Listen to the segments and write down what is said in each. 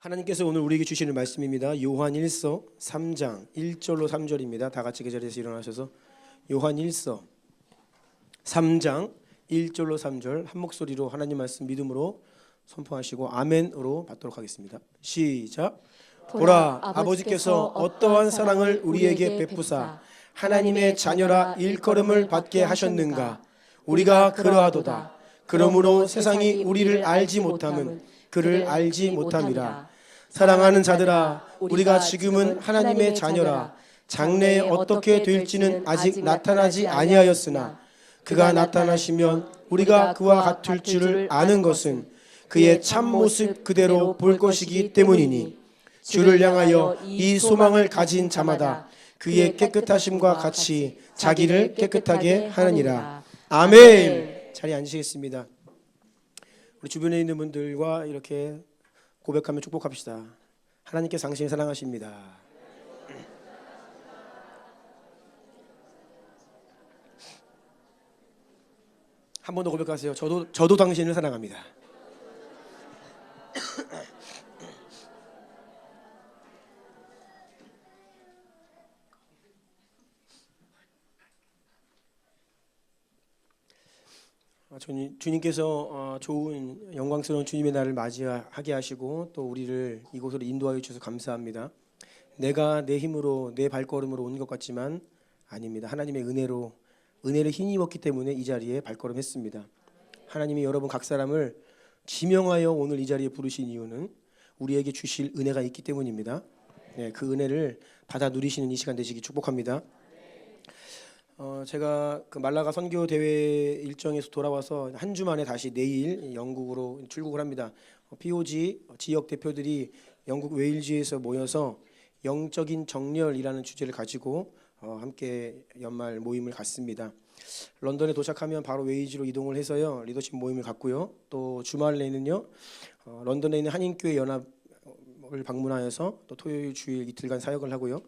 하나님께서 오늘 우리에게 주시는 말씀입니다. 요한 1서 3장 1절로 3절입니다. 다 같이 그 자리에서 일어나셔서 요한 1서 3장 1절로 3절 한 목소리로 하나님 말씀 믿음으로 선포하시고 아멘으로 받도록 하겠습니다. 시작. 보라, 아버지께서 어떠한 사랑을 우리에게 베푸사 하나님의 자녀라 일컬음을 받게 하셨는가. 우리가 그러하도다. 그러므로 세상이 우리를 알지 못함은 그를 알지 못함이라. 사랑하는 자들아, 우리가 지금은 하나님의 자녀라. 장래에 어떻게 될지는 아직 나타나지 아니하였으나 그가 나타나시면 우리가 그와 같을 줄을 아는 것은 그의 참모습 그대로 볼 것이기 때문이니 주를 향하여 이 소망을 가진 자마다 그의 깨끗하심과 같이 자기를 깨끗하게 하느니라. 아멘. 자리에 앉으시겠습니다. 우리 주변에 있는 분들과 이렇게 고백하며 축복합시다. 하나님께서 당신을 사랑하십니다. 한 번 더 고백하세요. 저도 당신을 사랑합니다. 주님께서 좋은 영광스러운 주님의 날을 맞이하게 하시고 또 우리를 이곳으로 인도하여 주셔서 감사합니다. 내가 내 힘으로 내 발걸음으로 온 것 같지만 아닙니다. 하나님의 은혜를 힘입었기 때문에 이 자리에 발걸음했습니다. 하나님이 여러분 각 사람을 지명하여 오늘 이 자리에 부르신 이유는 우리에게 주실 은혜가 있기 때문입니다. 네, 그 은혜를 받아 누리시는 이 시간 되시기 축복합니다. 제가 그 말라가 선교 대회 일정에서 돌아와서 한 주 만에 다시 내일 영국으로 출국을 합니다. POG 지역 대표들이 영국 웨일즈에서 모여서 영적인 정렬이라는 주제를 가지고 함께 연말 모임을 갖습니다. 런던에 도착하면 바로 웨일즈로 이동을 해서요 리더십 모임을 갖고요. 또 주말 내는요 런던에 있는 한인교회 연합을 방문하여서 또 토요일 주일 이틀간 사역을 하고요.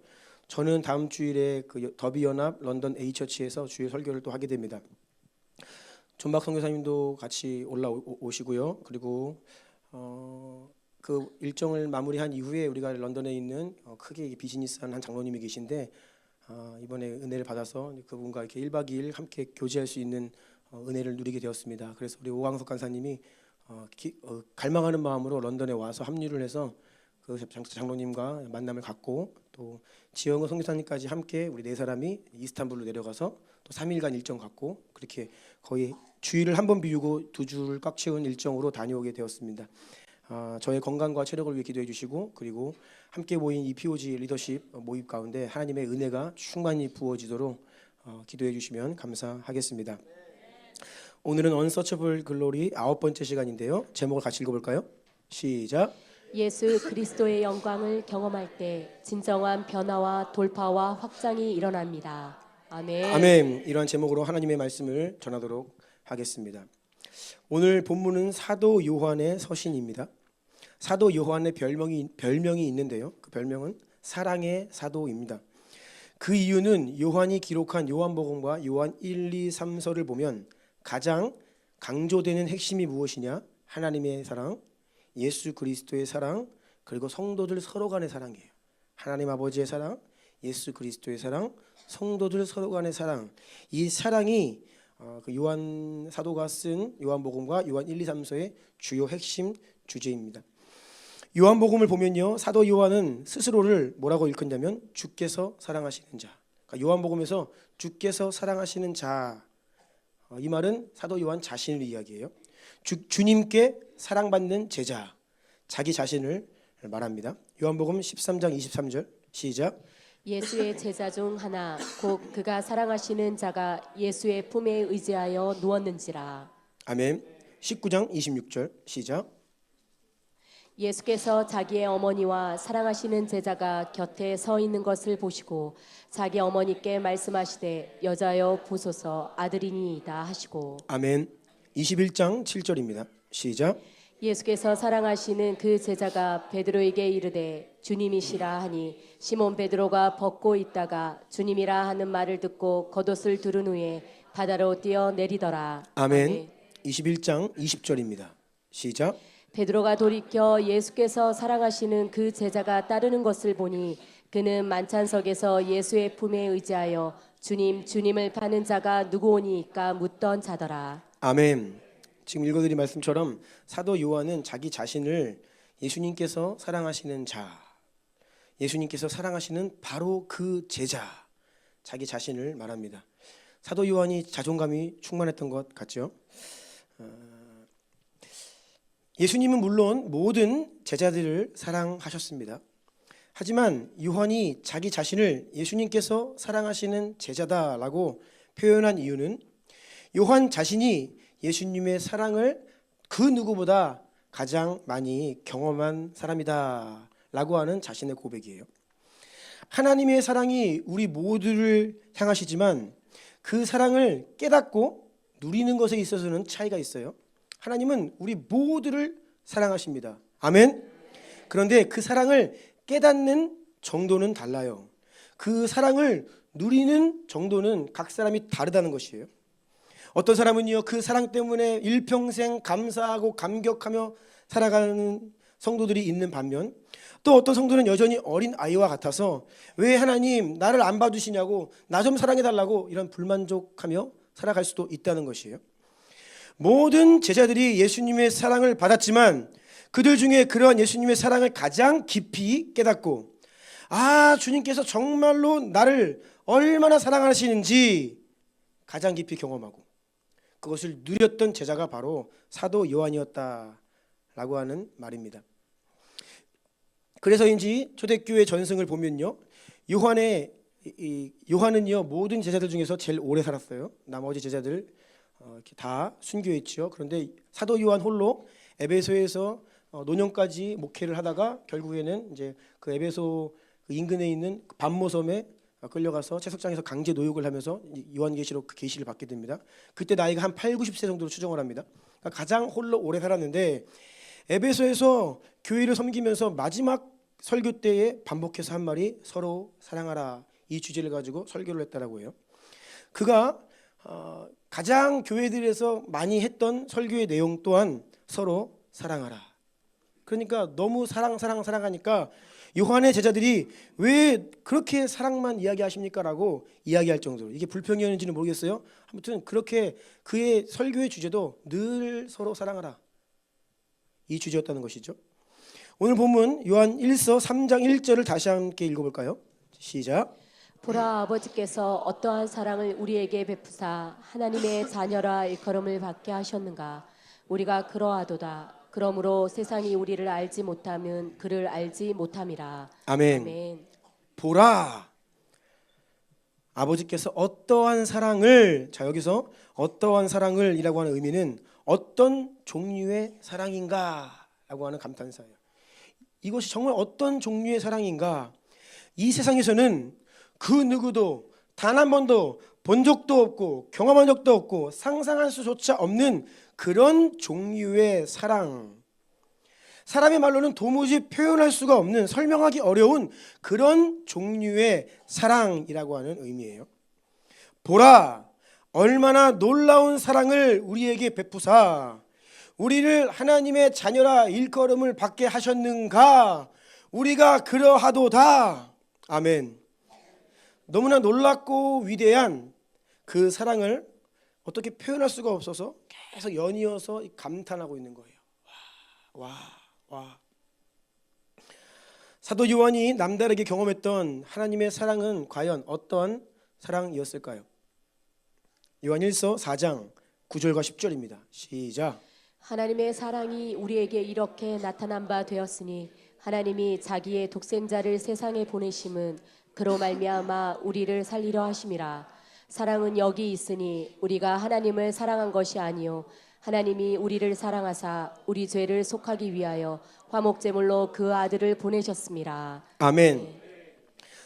저는 다음 주일에 그 더비 연합 런던 A처치에서 주일 설교를 또 하게 됩니다. 존박 선교사님도 같이 올라오시고요. 그리고 그 일정을 마무리한 이후에 우리가 런던에 있는 크게 비즈니스하는 한 장로님이 계신데 이번에 은혜를 받아서 그분과 이렇게 1박 2일 함께 교제할 수 있는 은혜를 누리게 되었습니다. 그래서 우리 오광석 간사님이 갈망하는 마음으로 런던에 와서 합류를 해서 그 장로님과 만남을 갖고 또 지영호 선교사님까지 함께 우리 네 사람이 이스탄불로 내려가서 또 3일간 일정 갖고 그렇게 거의 주일을 한 번 비우고 두 주를 꽉 채운 일정으로 다녀오게 되었습니다. 저의 건강과 체력을 위해 기도해 주시고 그리고 함께 모인 이 POG 리더십 모임 가운데 하나님의 은혜가 충만히 부어지도록 기도해 주시면 감사하겠습니다. 오늘은 Unsearchable Glory 9번째 시간인데요. 제목을 같이 읽어볼까요? 시작. 예수 그리스도의 영광을 경험할 때 진정한 변화와 돌파와 확장이 일어납니다. 아멘. 아멘. 이러한 제목으로 하나님의 말씀을 전하도록 하겠습니다. 오늘 본문은 사도 요한의 서신입니다. 사도 요한의 별명이 있는데요. 그 별명은 사랑의 사도입니다. 그 이유는 요한이 기록한 요한복음과 요한 1, 2, 3서를 보면 가장 강조되는 핵심이 무엇이냐? 하나님의 사랑, 예수 그리스도의 사랑, 그리고 성도들 서로 간의 사랑이에요. 하나님 아버지의 사랑, 예수 그리스도의 사랑, 성도들 서로 간의 사랑. 이 사랑이 그 요한 사도가 쓴 요한복음과 요한 1, 2, 3서의 주요 핵심 주제입니다. 요한복음을 보면요, 사도 요한은 스스로를 뭐라고 일컫냐면 주께서 사랑하시는 자. 그러니까 요한복음에서 주께서 사랑하시는 자, 이 말은 사도 요한 자신을 이야기해요. 주님께 사랑받는 제자, 자기 자신을 말합니다. 요한복음 13장 23절 시작. 예수의 제자 중 하나 곧 그가 사랑하시는 자가 예수의 품에 의지하여 누웠는지라. 아멘. 19장 26절 시작. 예수께서 자기의 어머니와 사랑하시는 제자가 곁에 서 있는 것을 보시고 자기 어머니께 말씀하시되 여자여 보소서 아들이니이다 하시고. 아멘. 21장 7절입니다. 시작. 예수께서 사랑하시는 그 제자가 베드로에게 이르되 주님이시라 하니 시몬 베드로가 벗고 있다가 주님이라 하는 말을 듣고 겉옷을 두른 후에 바다로 뛰어내리더라. 아멘. 21장 20절입니다. 시작. 베드로가 돌이켜 예수께서 사랑하시는 그 제자가 따르는 것을 보니 그는 만찬석에서 예수의 품에 의지하여 주님, 주님을 파는 자가 누구오니까 묻던 자더라. 아멘. 지금 읽어드린 말씀처럼 사도 요한은 자기 자신을 예수님께서 사랑하시는 자, 예수님께서 사랑하시는 바로 그 제자, 자기 자신을 말합니다. 사도 요한이 자존감이 충만했던 것 같죠. 예수님은 물론 모든 제자들을 사랑하셨습니다. 하지만 요한이 자기 자신을 예수님께서 사랑하시는 제자다라고 표현한 이유는 요한 자신이 예수님의 사랑을 그 누구보다 가장 많이 경험한 사람이다 라고 하는 자신의 고백이에요. 하나님의 사랑이 우리 모두를 향하시지만 그 사랑을 깨닫고 누리는 것에 있어서는 차이가 있어요. 하나님은 우리 모두를 사랑하십니다. 아멘. 그런데 그 사랑을 깨닫는 정도는 달라요. 그 사랑을 누리는 정도는 각 사람이 다르다는 것이에요. 어떤 사람은요, 그 사랑 때문에 일평생 감사하고 감격하며 살아가는 성도들이 있는 반면, 또 어떤 성도는 여전히 어린 아이와 같아서 왜 하나님 나를 안 봐주시냐고, 나 좀 사랑해달라고 이런 불만족하며 살아갈 수도 있다는 것이에요. 모든 제자들이 예수님의 사랑을 받았지만 그들 중에 그러한 예수님의 사랑을 가장 깊이 깨닫고, 주님께서 정말로 나를 얼마나 사랑하시는지 가장 깊이 경험하고 그것을 누렸던 제자가 바로 사도 요한이었다라고 하는 말입니다. 그래서인지 초대교회 전승을 보면요, 요한은요 모든 제자들 중에서 제일 오래 살았어요. 나머지 제자들 이렇게 다 순교했죠. 그런데 사도 요한 홀로 에베소에서 노년까지 목회를 하다가 결국에는 이제 그 에베소 인근에 있는 반모섬에 끌려가서 채석장에서 강제 노역을 하면서 요한계시록 그 계시를 받게 됩니다. 그때 나이가 한 8, 90세 정도로 추정을 합니다. 그러니까 가장 홀로 오래 살았는데 에베소에서 교회를 섬기면서 마지막 설교 때에 반복해서 한 말이 서로 사랑하라, 이 주제를 가지고 설교를 했다라고 해요. 그가 가장 교회들에서 많이 했던 설교의 내용 또한 서로 사랑하라. 그러니까 너무 사랑하니까 요한의 제자들이 왜 그렇게 사랑만 이야기하십니까? 라고 이야기할 정도로, 이게 불평이었는지는 모르겠어요. 아무튼 그렇게 그의 설교의 주제도 늘 서로 사랑하라, 이 주제였다는 것이죠. 오늘 본문 요한 1서 3장 1절을 다시 함께 읽어볼까요? 시작. 보라, 아버지께서 어떠한 사랑을 우리에게 베푸사 하나님의 자녀라 일컬음을 받게 하셨는가. 우리가 그러하도다. 그러므로 세상이 우리를 알지 못하면 그를 알지 못함이라. 아멘. 아멘. 보라, 아버지께서 어떠한 사랑을, 자 여기서 어떠한 사랑을 이라고 하는 의미는 어떤 종류의 사랑인가 라고 하는 감탄사예요. 이것이 정말 어떤 종류의 사랑인가. 이 세상에서는 그 누구도 단 한 번도 본 적도 없고 경험한 적도 없고 상상할 수조차 없는 그런 종류의 사랑, 사람의 말로는 도무지 표현할 수가 없는, 설명하기 어려운 그런 종류의 사랑이라고 하는 의미예요. 보라, 얼마나 놀라운 사랑을 우리에게 베푸사 우리를 하나님의 자녀라 일컬음을 받게 하셨는가. 우리가 그러하도다. 아멘. 너무나 놀랍고 위대한 그 사랑을 어떻게 표현할 수가 없어서 계속 연이어서 감탄하고 있는 거예요. 와. 사도 요한이 남다르게 경험했던 하나님의 사랑은 과연 어떠한 사랑이었을까요? 요한 1서 4장 9절과 10절입니다. 시작. 하나님의 사랑이 우리에게 이렇게 나타난 바 되었으니 하나님이 자기의 독생자를 세상에 보내심은 그로 말미암아 우리를 살리려 하심이라. 사랑은 여기 있으니 우리가 하나님을 사랑한 것이 아니요 하나님이 우리를 사랑하사 우리 죄를 속하기 위하여 화목제물로 그 아들을 보내셨습니다. 아멘.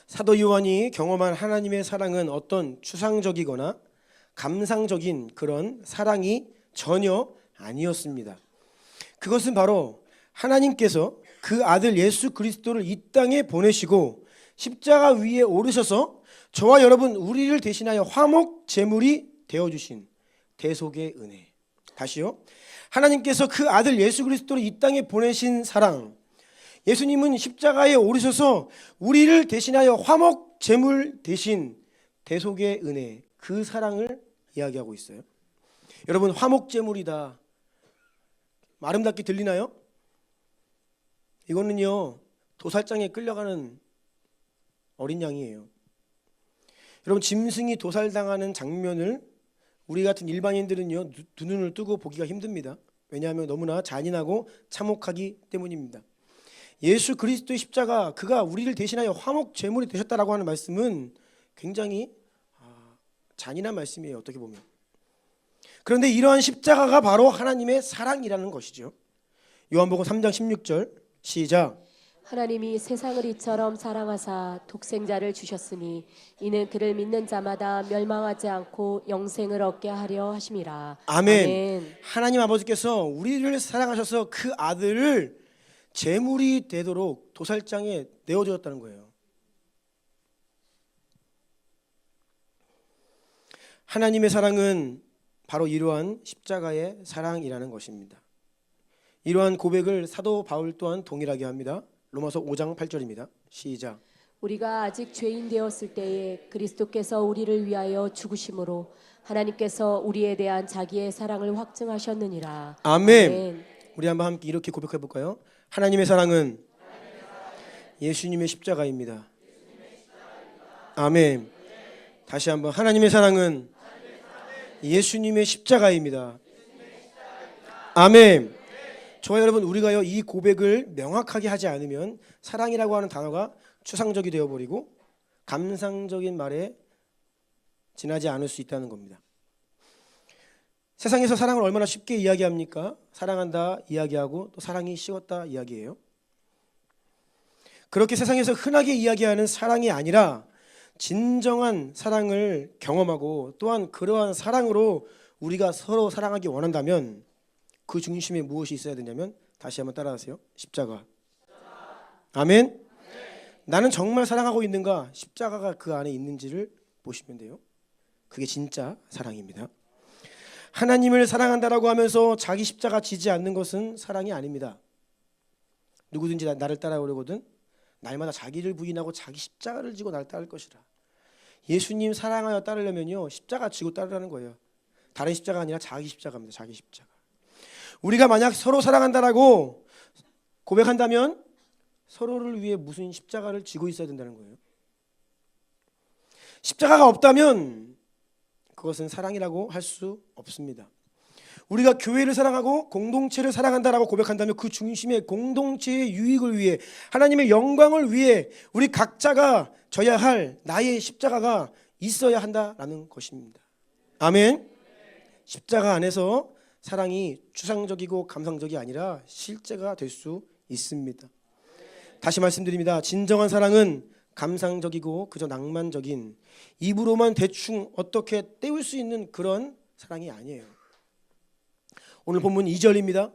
사도 요한이 경험한 하나님의 사랑은 어떤 추상적이거나 감상적인 그런 사랑이 전혀 아니었습니다. 그것은 바로 하나님께서 그 아들 예수 그리스도를 이 땅에 보내시고 십자가 위에 오르셔서 저와 여러분 우리를 대신하여 화목 제물이 되어주신 대속의 은혜. 다시요. 하나님께서 그 아들 예수 그리스도를 이 땅에 보내신 사랑. 예수님은 십자가에 오르셔서 우리를 대신하여 화목 제물 대신 대속의 은혜, 그 사랑을 이야기하고 있어요. 여러분, 화목 제물이다. 아름답게 들리나요? 이거는요, 도살장에 끌려가는 어린 양이에요. 여러분, 짐승이 도살당하는 장면을 우리 같은 일반인들은요, 두 눈을 뜨고 보기가 힘듭니다. 왜냐하면 너무나 잔인하고 참혹하기 때문입니다. 예수 그리스도의 십자가, 그가 우리를 대신하여 화목 제물이 되셨다라고 하는 말씀은 굉장히 잔인한 말씀이에요, 어떻게 보면. 그런데 이러한 십자가가 바로 하나님의 사랑이라는 것이죠. 요한복음 3장 16절 시작. 하나님이 세상을 이처럼 사랑하사 독생자를 주셨으니 이는 그를 믿는 자마다 멸망하지 않고 영생을 얻게 하려 하심이라. 아멘. 아멘. 하나님 아버지께서 우리를 사랑하셔서 그 아들을 제물이 되도록 도살장에 내어주었다는 거예요. 하나님의 사랑은 바로 이러한 십자가의 사랑이라는 것입니다. 이러한 고백을 사도 바울 또한 동일하게 합니다. 로마서 5장 8절입니다. 시작. 우리가 아직 죄인 되었을 때에 그리스도께서 우리를 위하여 죽으심으로 하나님께서 우리에 대한 자기의 사랑을 확증하셨느니라. 아멘. 아멘. 우리 한번 함께 이렇게 고백해 볼까요? 하나님의 사랑은 예수님의 십자가입니다. 아멘. 다시 한번, 하나님의 사랑은 예수님의 십자가입니다. 아멘. 저와 여러분, 우리가요, 이 고백을 명확하게 하지 않으면 사랑이라고 하는 단어가 추상적이 되어버리고 감상적인 말에 지나지 않을 수 있다는 겁니다. 세상에서 사랑을 얼마나 쉽게 이야기합니까? 사랑한다 이야기하고 또 사랑이 식었다 이야기해요. 그렇게 세상에서 흔하게 이야기하는 사랑이 아니라 진정한 사랑을 경험하고 또한 그러한 사랑으로 우리가 서로 사랑하기 원한다면 그 중심에 무엇이 있어야 되냐면, 다시 한번 따라하세요. 십자가. 아멘. 나는 정말 사랑하고 있는가? 십자가가 그 안에 있는지를 보시면 돼요. 그게 진짜 사랑입니다. 하나님을 사랑한다라고 하면서 자기 십자가 지지 않는 것은 사랑이 아닙니다. 누구든지 나를 따라오려거든 날마다 자기를 부인하고 자기 십자가를 지고 나를 따를 것이라. 예수님 사랑하여 따르려면요, 십자가 지고 따르라는 거예요. 다른 십자가 아니라 자기 십자가입니다. 자기 십자가. 우리가 만약 서로 사랑한다라고 고백한다면 서로를 위해 무슨 십자가를 지고 있어야 된다는 거예요. 십자가가 없다면 그것은 사랑이라고 할 수 없습니다. 우리가 교회를 사랑하고 공동체를 사랑한다라고 고백한다면 그 중심에 공동체의 유익을 위해, 하나님의 영광을 위해 우리 각자가 져야 할 나의 십자가가 있어야 한다라는 것입니다. 아멘. 십자가 안에서 사랑이 추상적이고 감상적이 아니라 실제가 될 수 있습니다. 다시 말씀드립니다. 진정한 사랑은 감상적이고 그저 낭만적인, 입으로만 대충 어떻게 때울 수 있는 그런 사랑이 아니에요. 오늘 본문 2절입니다.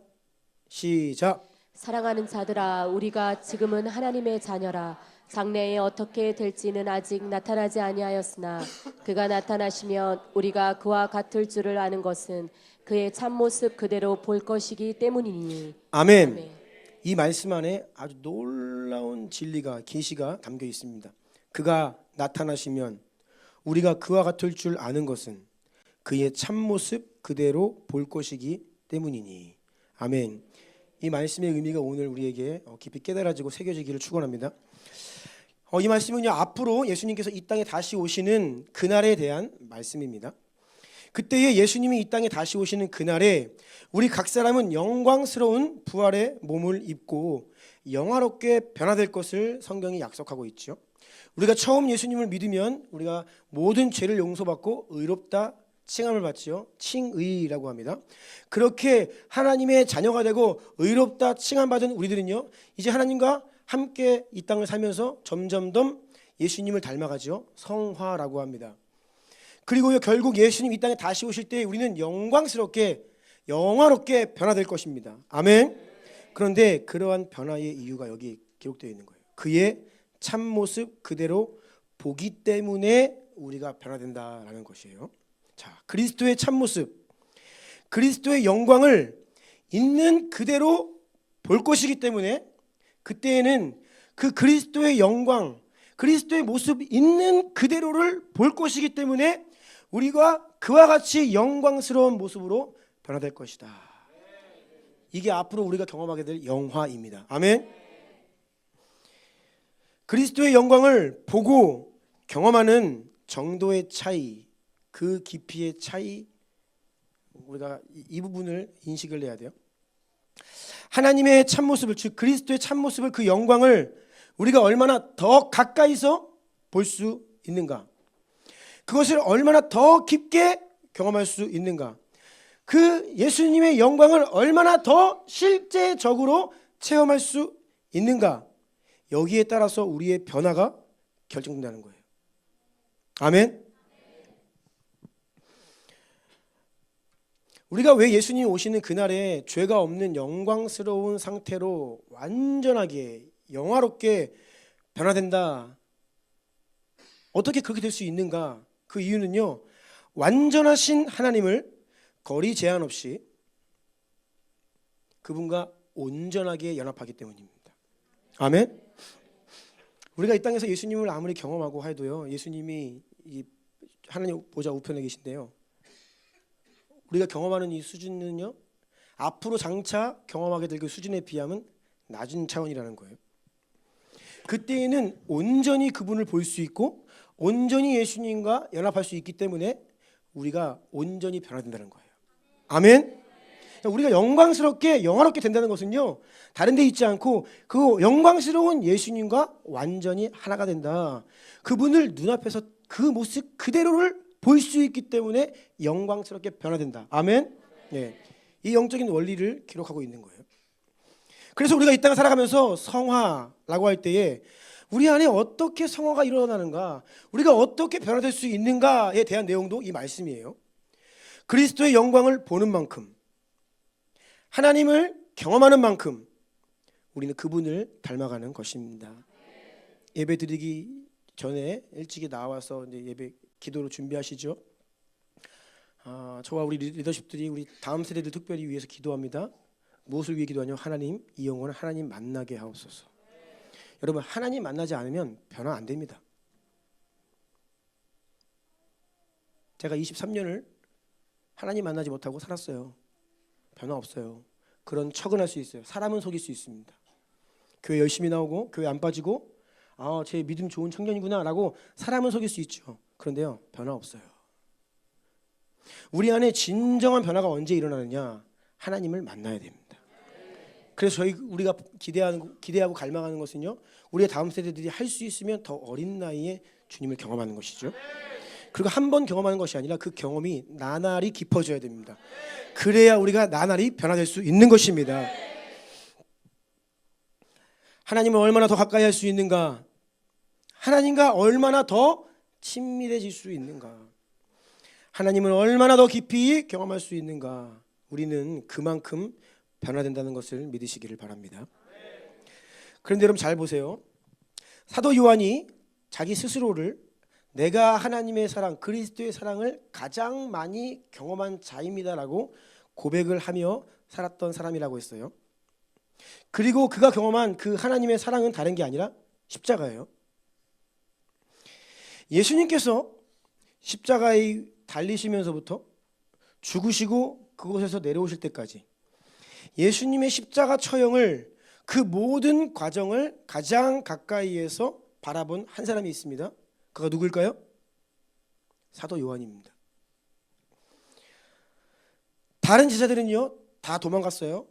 시작. 사랑하는 자들아, 우리가 지금은 하나님의 자녀라. 장래에 어떻게 될지는 아직 나타나지 아니하였으나 그가 나타나시면 우리가 그와 같을 줄을 아는 것은 그의 참모습 그대로 볼 것이기 때문이니. 아멘. 아멘. 이 말씀 안에 아주 놀라운 진리가, 계시가 담겨 있습니다. 그가 나타나시면 우리가 그와 같을 줄 아는 것은 그의 참모습 그대로 볼 것이기 때문이니. 아멘. 이 말씀의 의미가 오늘 우리에게 깊이 깨달아지고 새겨지기를 축원합니다. 이 말씀은요, 앞으로 예수님께서 이 땅에 다시 오시는 그날에 대한 말씀입니다. 그때에 예수님이 이 땅에 다시 오시는 그날에 우리 각 사람은 영광스러운 부활의 몸을 입고 영화롭게 변화될 것을 성경이 약속하고 있죠. 우리가 처음 예수님을 믿으면 우리가 모든 죄를 용서받고 의롭다 칭함을 받지요. 칭의라고 합니다. 그렇게 하나님의 자녀가 되고 의롭다 칭함받은 우리들은요, 이제 하나님과 함께 이 땅을 살면서 점점점 예수님을 닮아가죠. 성화라고 합니다. 그리고요, 결국 예수님 이 땅에 다시 오실 때 우리는 영광스럽게 영화롭게 변화될 것입니다. 아멘. 그런데 그러한 변화의 이유가 여기 기록되어 있는 거예요. 그의 참모습 그대로 보기 때문에 우리가 변화된다라는 것이에요. 자, 그리스도의 참모습, 그리스도의 영광을 있는 그대로 볼 것이기 때문에 그때에는 그 그리스도의 영광, 그리스도의 모습 있는 그대로를 볼 것이기 때문에 우리가 그와 같이 영광스러운 모습으로 변화될 것이다. 이게 앞으로 우리가 경험하게 될 영화입니다. 아멘. 그리스도의 영광을 보고 경험하는 정도의 차이, 그 깊이의 차이, 우리가 이 부분을 인식을 해야 돼요. 하나님의 참모습을, 즉 그리스도의 참모습을, 그 영광을 우리가 얼마나 더 가까이서 볼 수 있는가, 그것을 얼마나 더 깊게 경험할 수 있는가, 그 예수님의 영광을 얼마나 더 실제적으로 체험할 수 있는가, 여기에 따라서 우리의 변화가 결정된다는 거예요. 아멘. 우리가 왜 예수님이 오시는 그날에 죄가 없는 영광스러운 상태로 완전하게 영화롭게 변화된다, 어떻게 그렇게 될 수 있는가? 그 이유는요, 완전하신 하나님을 거리 제한 없이 그분과 온전하게 연합하기 때문입니다. 아멘. 우리가 이 땅에서 예수님을 아무리 경험하고 해도요, 예수님이 이 하나님 보좌 우편에 계신데요, 우리가 경험하는 이 수준은요, 앞으로 장차 경험하게 될 그 수준에 비하면 낮은 차원이라는 거예요. 그때에는 온전히 그분을 볼 수 있고 온전히 예수님과 연합할 수 있기 때문에 우리가 온전히 변화된다는 거예요. 아멘. 우리가 영광스럽게 영화롭게 된다는 것은요, 다른 데 있지 않고 그 영광스러운 예수님과 완전히 하나가 된다. 그분을 눈앞에서 그 모습 그대로를 볼 수 있기 때문에 영광스럽게 변화된다. 아멘. 네. 이 영적인 원리를 기록하고 있는 거예요. 그래서 우리가 이 땅을 살아가면서 성화라고 할 때에 우리 안에 어떻게 성화가 일어나는가, 우리가 어떻게 변화될 수 있는가에 대한 내용도 이 말씀이에요. 그리스도의 영광을 보는 만큼, 하나님을 경험하는 만큼 우리는 그분을 닮아가는 것입니다. 예배 드리기 전에 일찍이 나와서 이제 예배 기도로 준비하시죠. 저와 우리 리더십들이 우리 다음 세대들 특별히 위해서 기도합니다. 무엇을 위해 기도하냐? 하나님, 이 영혼을 하나님 만나게 하옵소서. 여러분, 하나님 만나지 않으면 변화 안 됩니다. 제가 23년을 하나님 만나지 못하고 살았어요. 변화 없어요. 그런 척은 할 수 있어요. 사람은 속일 수 있습니다. 교회 열심히 나오고 교회 안 빠지고 제 믿음 좋은 청년이구나 라고 사람은 속일 수 있죠. 그런데요, 변화 없어요. 우리 안에 진정한 변화가 언제 일어나느냐? 하나님을 만나야 됩니다. 그래서 우리가 기대하고 갈망하는 것은요, 우리의 다음 세대들이 할 수 있으면 더 어린 나이에 주님을 경험하는 것이죠. 그리고 한 번 경험하는 것이 아니라 그 경험이 나날이 깊어져야 됩니다. 그래야 우리가 나날이 변화될 수 있는 것입니다. 하나님을 얼마나 더 가까이 할 수 있는가? 하나님과 얼마나 더 친밀해질 수 있는가? 하나님을 얼마나 더 깊이 경험할 수 있는가? 우리는 그만큼 변화된다는 것을 믿으시기를 바랍니다. 그런데 여러분 잘 보세요. 사도 요한이 자기 스스로를 내가 하나님의 사랑, 그리스도의 사랑을 가장 많이 경험한 자입니다라고 고백을 하며 살았던 사람이라고 했어요. 그리고 그가 경험한 그 하나님의 사랑은 다른 게 아니라 십자가예요. 예수님께서 십자가에 달리시면서부터 죽으시고 그곳에서 내려오실 때까지 예수님의 십자가 처형을, 그 모든 과정을 가장 가까이에서 바라본 한 사람이 있습니다. 그가 누굴까요? 사도 요한입니다. 다른 제자들은요, 다 도망갔어요.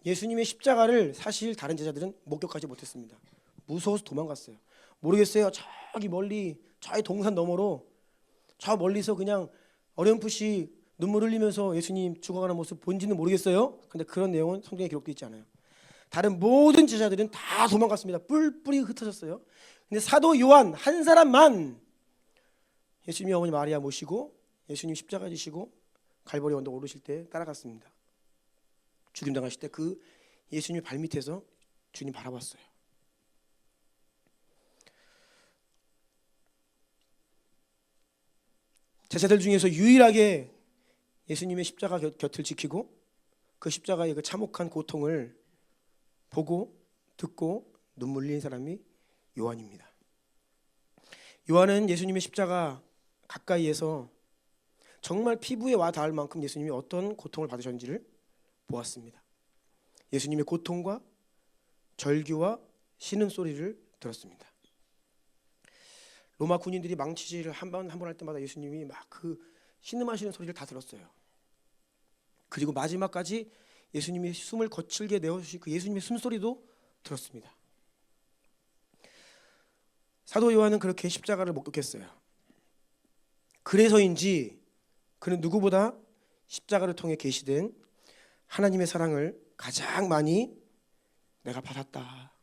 예수님의 십자가를 사실 다른 제자들은 목격하지 못했습니다. 무서워서 도망갔어요. 모르겠어요. 저기 멀리, 저희 동산 너머로, 저 멀리서 그냥 어렴풋이 눈물 흘리면서 예수님 죽어가는 모습 본지는 모르겠어요. 근데 그런 내용은 성경에 기록되어 있지 않아요. 다른 모든 제자들은 다 도망갔습니다. 뿔뿔이 흩어졌어요. 근데 사도 요한 한 사람만 예수님의 어머니 마리아 모시고 예수님 십자가 지시고 갈보리 언덕 오르실 때 따라갔습니다. 죽임 당하실 때 그 예수님 발밑에서 주님 바라봤어요. 제자들 중에서 유일하게 예수님의 십자가 곁을 지키고 그 십자가의 그 참혹한 고통을 보고 듣고 눈물 흘린 사람이 요한입니다. 요한은 예수님의 십자가 가까이에서 정말 피부에 와 닿을 만큼 예수님이 어떤 고통을 받으셨는지를 보았습니다. 예수님의 고통과 절규와 신음소리를 들었습니다. 로마 군인들이 망치질을 한 번 할 때마다 예수님이 막 그 신음하시는 소리를 다 들었어요. 그리고 마지막까지 예수님이 숨을 거칠게 내어주신 그 예수님의 숨소리도 들었습니다. 사도 요한은 그렇게 십자가를 목격했어요. 그래서인지 그는 누구보다 십자가를 통해 계시된 하나님의 사랑을 가장 많이 내가 받았다,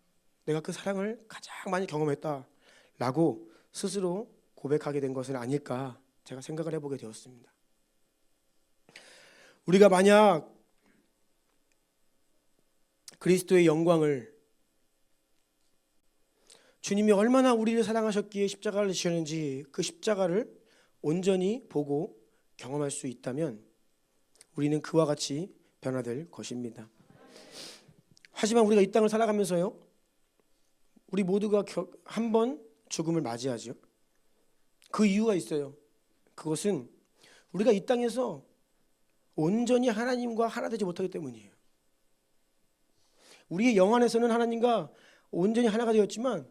내가 그 사랑을 가장 많이 경험했다 라고 스스로 고백하게 된 것은 아닐까 제가 생각을 해보게 되었습니다. 우리가 만약 그리스도의 영광을, 주님이 얼마나 우리를 사랑하셨기에 십자가를 지셨는지 그 십자가를 온전히 보고 경험할 수 있다면 우리는 그와 같이 변화될 것입니다. 하지만 우리가 이 땅을 살아가면서요, 우리 모두가 한 번 죽음을 맞이하죠. 그 이유가 있어요. 그것은 우리가 이 땅에서 온전히 하나님과 하나 되지 못하기 때문이에요. 우리의 영 안에서는 하나님과 온전히 하나가 되었지만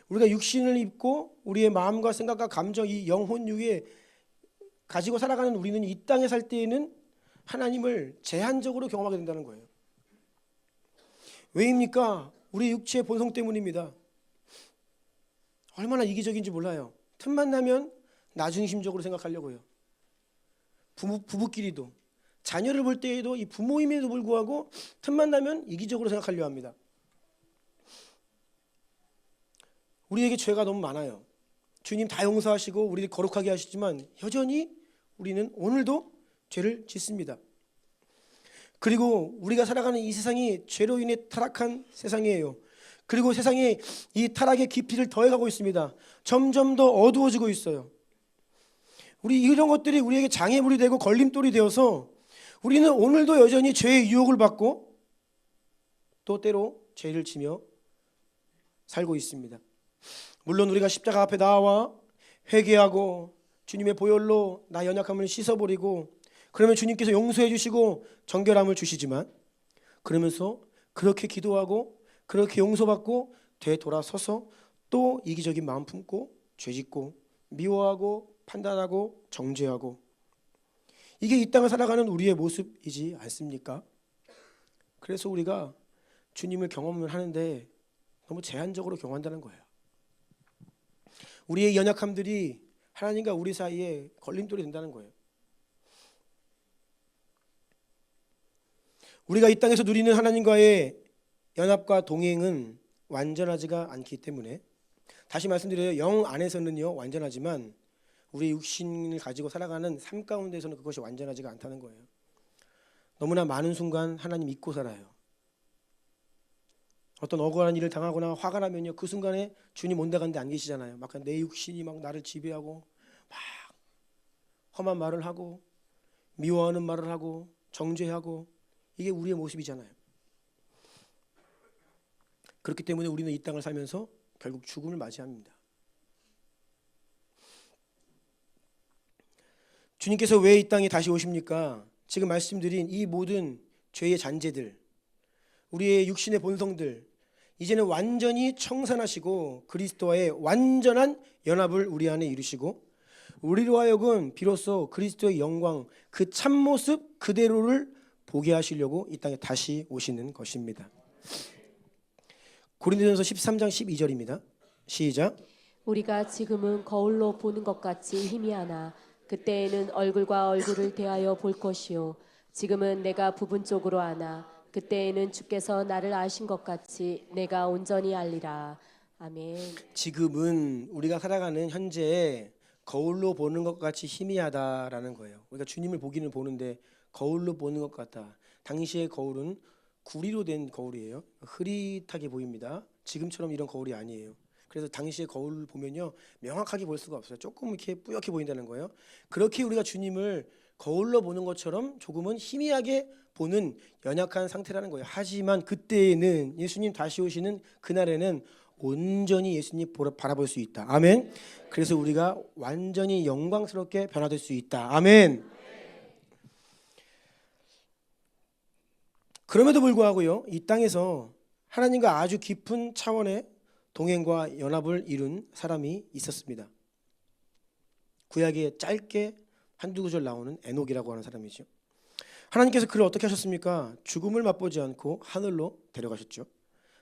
우리가 육신을 입고 우리의 마음과 생각과 감정, 이 영혼 육에 가지고 살아가는 우리는 이 땅에 살 때에는 하나님을 제한적으로 경험하게 된다는 거예요. 왜입니까? 우리 육체의 본성 때문입니다. 얼마나 이기적인지 몰라요. 틈만 나면 나 중심적으로 생각하려고요. 부부끼리도, 자녀를 볼 때에도 이 부모임에도 불구하고 틈만 나면 이기적으로 생각하려 합니다. 우리에게 죄가 너무 많아요. 주님 다 용서하시고 우리를 거룩하게 하시지만 여전히 우리는 오늘도 죄를 짓습니다. 그리고 우리가 살아가는 이 세상이 죄로 인해 타락한 세상이에요. 그리고 세상이 이 타락의 깊이를 더해가고 있습니다. 점점 더 어두워지고 있어요. 우리 이런 것들이 우리에게 장애물이 되고 걸림돌이 되어서 우리는 오늘도 여전히 죄의 유혹을 받고 또 때로 죄를 지며 살고 있습니다. 물론 우리가 십자가 앞에 나와 회개하고 주님의 보혈로 나 연약함을 씻어버리고 그러면 주님께서 용서해 주시고 정결함을 주시지만, 그러면서 그렇게 기도하고 그렇게 용서받고 되돌아서서 또 이기적인 마음 품고 죄짓고 미워하고 판단하고 정죄하고, 이게 이 땅을 살아가는 우리의 모습이지 않습니까? 그래서 우리가 주님을 경험을 하는데 너무 제한적으로 경험한다는 거예요. 우리의 연약함들이 하나님과 우리 사이에 걸림돌이 된다는 거예요. 우리가 이 땅에서 누리는 하나님과의 연합과 동행은 완전하지가 않기 때문에, 다시 말씀드려요, 영 안에서는요 완전하지만 우리 육신을 가지고 살아가는 삶 가운데서는 그것이 완전하지가 않다는 거예요. 너무나 많은 순간 하나님 잊고 살아요. 어떤 억울한 일을 당하거나 화가 나면요, 그 순간에 주님 온데간데 안 계시잖아요. 막 내 육신이 막 나를 지배하고 막 험한 말을 하고 미워하는 말을 하고 정죄하고, 이게 우리의 모습이잖아요. 그렇기 때문에 우리는 이 땅을 살면서 결국 죽음을 맞이합니다. 주님께서 왜 이 땅에 다시 오십니까? 지금 말씀드린 이 모든 죄의 잔재들, 우리의 육신의 본성들, 이제는 완전히 청산하시고 그리스도와의 완전한 연합을 우리 안에 이루시고 우리로 하여금 비로소 그리스도의 영광, 그 참모습 그대로를 보게 하시려고 이 땅에 다시 오시는 것입니다. 고린도전서 13장 12절입니다. 시작. 우리가 지금은 거울로 보는 것 같이 희미하나 그때에는 얼굴과 얼굴을 대하여 볼 것이요 지금은 내가 부분적으로 아나 그때에는 주께서 나를 아신 것 같이 내가 온전히 알리라. 아멘. 지금은 우리가 살아가는 현재에 거울로 보는 것 같이 희미하다라는 거예요. 우리가 주님을 보기는 보는데 거울로 보는 것 같다. 당시의 거울은 구리로 된 거울이에요. 흐릿하게 보입니다. 지금처럼 이런 거울이 아니에요. 그래서 당시의 거울을 보면요 명확하게 볼 수가 없어요. 조금 이렇게 뿌옇게 보인다는 거예요. 그렇게 우리가 주님을 거울로 보는 것처럼 조금은 희미하게 보는 연약한 상태라는 거예요. 하지만 그때에는 예수님 다시 오시는 그날에는 온전히 예수님 바라볼 수 있다. 아멘. 그래서 우리가 완전히 영광스럽게 변화될 수 있다. 아멘. 그럼에도 불구하고요, 이 땅에서 하나님과 아주 깊은 차원의 동행과 연합을 이룬 사람이 있었습니다. 구약에 짧게 한두 구절 나오는 에녹이라고 하는 사람이죠. 하나님께서 그를 어떻게 하셨습니까? 죽음을 맛보지 않고 하늘로 데려가셨죠.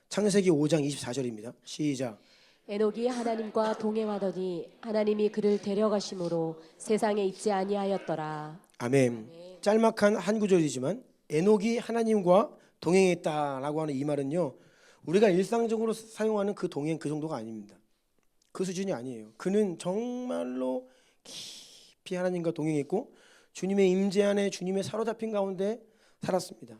창세기 5장 24절입니다. 시작. 에녹이 하나님과 동행하더니 하나님이 그를 데려가심으로 세상에 있지 아니하였더라. 아멘. 짤막한 한 구절이지만 에녹이 하나님과 동행했다라고 하는 이 말은요, 우리가 일상적으로 사용하는 그 동행 그 정도가 아닙니다. 그 수준이 아니에요. 그는 정말로 깊이 하나님과 동행했고 주님의 임재 안에 주님의 사로잡힌 가운데 살았습니다.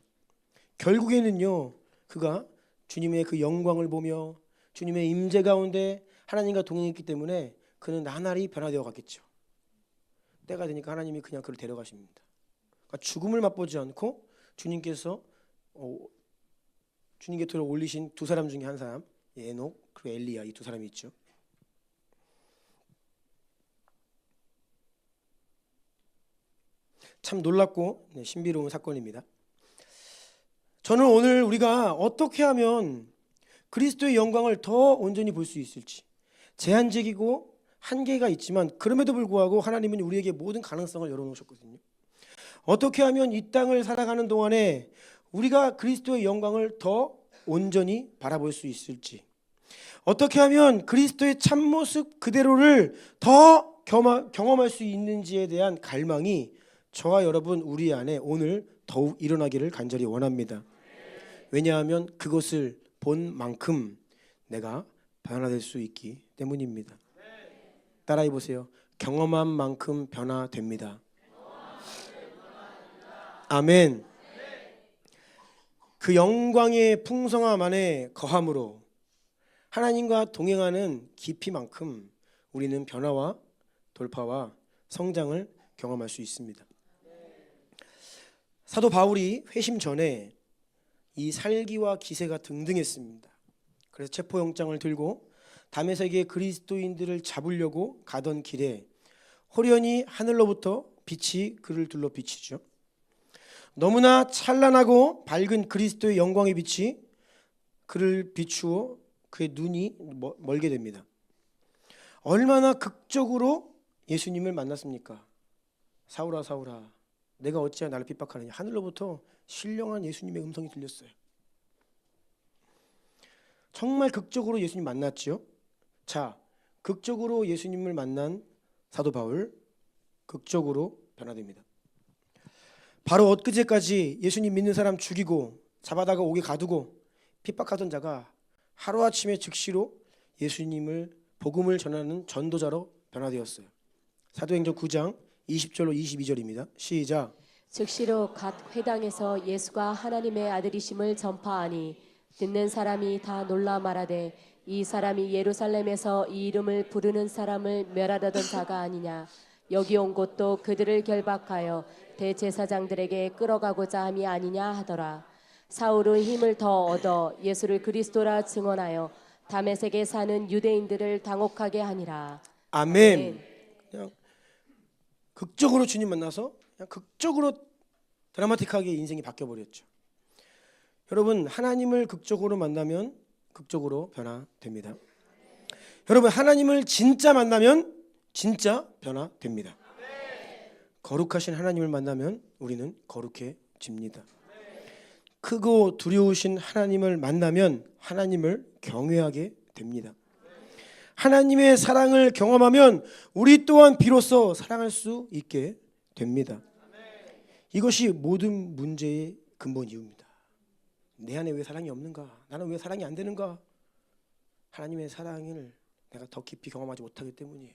결국에는요, 그가 주님의 그 영광을 보며 주님의 임재 가운데 하나님과 동행했기 때문에 그는 나날이 변화되어 갔겠죠. 때가 되니까 하나님이 그냥 그를 데려가십니다. 그러니까 죽음을 맛보지 않고 주님께서 주님 곁으로 올리신 두 사람 중에 한 사람, 에녹 그리고 엘리야, 이 두 사람이 있죠. 참 놀랍고 신비로운 사건입니다. 저는 오늘 우리가 어떻게 하면 그리스도의 영광을 더 온전히 볼 수 있을지, 제한적이고 한계가 있지만 그럼에도 불구하고 하나님은 우리에게 모든 가능성을 열어놓으셨거든요. 어떻게 하면 이 땅을 살아가는 동안에 우리가 그리스도의 영광을 더 온전히 바라볼 수 있을지, 어떻게 하면 그리스도의 참모습 그대로를 더 경험할 수 있는지에 대한 갈망이 저와 여러분 우리 안에 오늘 더욱 일어나기를 간절히 원합니다. 왜냐하면 그것을 본 만큼 내가 변화될 수 있기 때문입니다. 따라해 보세요. 경험한 만큼 변화됩니다. 아멘. 그 영광의 풍성함 안에 거함으로 하나님과 동행하는 깊이만큼 우리는 변화와 돌파와 성장을 경험할 수 있습니다. 사도 바울이 회심 전에 이 살기와 기세가 등등했습니다. 그래서 체포영장을 들고 다메섹의 그리스도인들을 잡으려고 가던 길에 호련히 하늘로부터 빛이 그를 둘러 비치죠. 너무나 찬란하고 밝은 그리스도의 영광의 빛이 그를 비추어 그의 눈이 멀게 됩니다. 얼마나 극적으로 예수님을 만났습니까? 사울아 사울아 내가 어찌하여 나를 핍박하느냐. 하늘로부터 신령한 예수님의 음성이 들렸어요. 정말 극적으로 예수님 만났죠. 자, 극적으로 예수님을 만난 사도 바울, 극적으로 변화됩니다. 바로 엊그제까지 예수님 믿는 사람 죽이고 잡아다가 옥에 가두고 핍박하던 자가 하루아침에 즉시로 예수님을 복음을 전하는 전도자로 변화되었어요. 사도행전 9장 20절로 22절입니다. 시작. 즉시로 갓 회당에서 예수가 하나님의 아들이심을 전파하니 듣는 사람이 다 놀라 말하되 이 사람이 예루살렘에서 이 이름을 부르는 사람을 멸하려던 자가 아니냐. 여기 온 곳도 그들을 결박하여 대제사장들에게 끌어가고자 함이 아니냐 하더라. 사울은 힘을 더 얻어 예수를 그리스도라 증언하여 다메섹에 사는 유대인들을 당혹하게 하니라. 아멘. 그냥 극적으로 주님 만나서 그냥 극적으로 드라마틱하게 인생이 바뀌어버렸죠. 여러분, 하나님을 극적으로 만나면 극적으로 변화됩니다. 여러분, 하나님을 진짜 만나면 진짜 변화됩니다. 거룩하신 하나님을 만나면 우리는 거룩해집니다. 크고 두려우신 하나님을 만나면 하나님을 경외하게 됩니다. 하나님의 사랑을 경험하면 우리 또한 비로소 사랑할 수 있게 됩니다. 이것이 모든 문제의 근본 이유입니다. 내 안에 왜 사랑이 없는가? 나는 왜 사랑이 안 되는가? 하나님의 사랑을 내가 더 깊이 경험하지 못하기 때문이에요.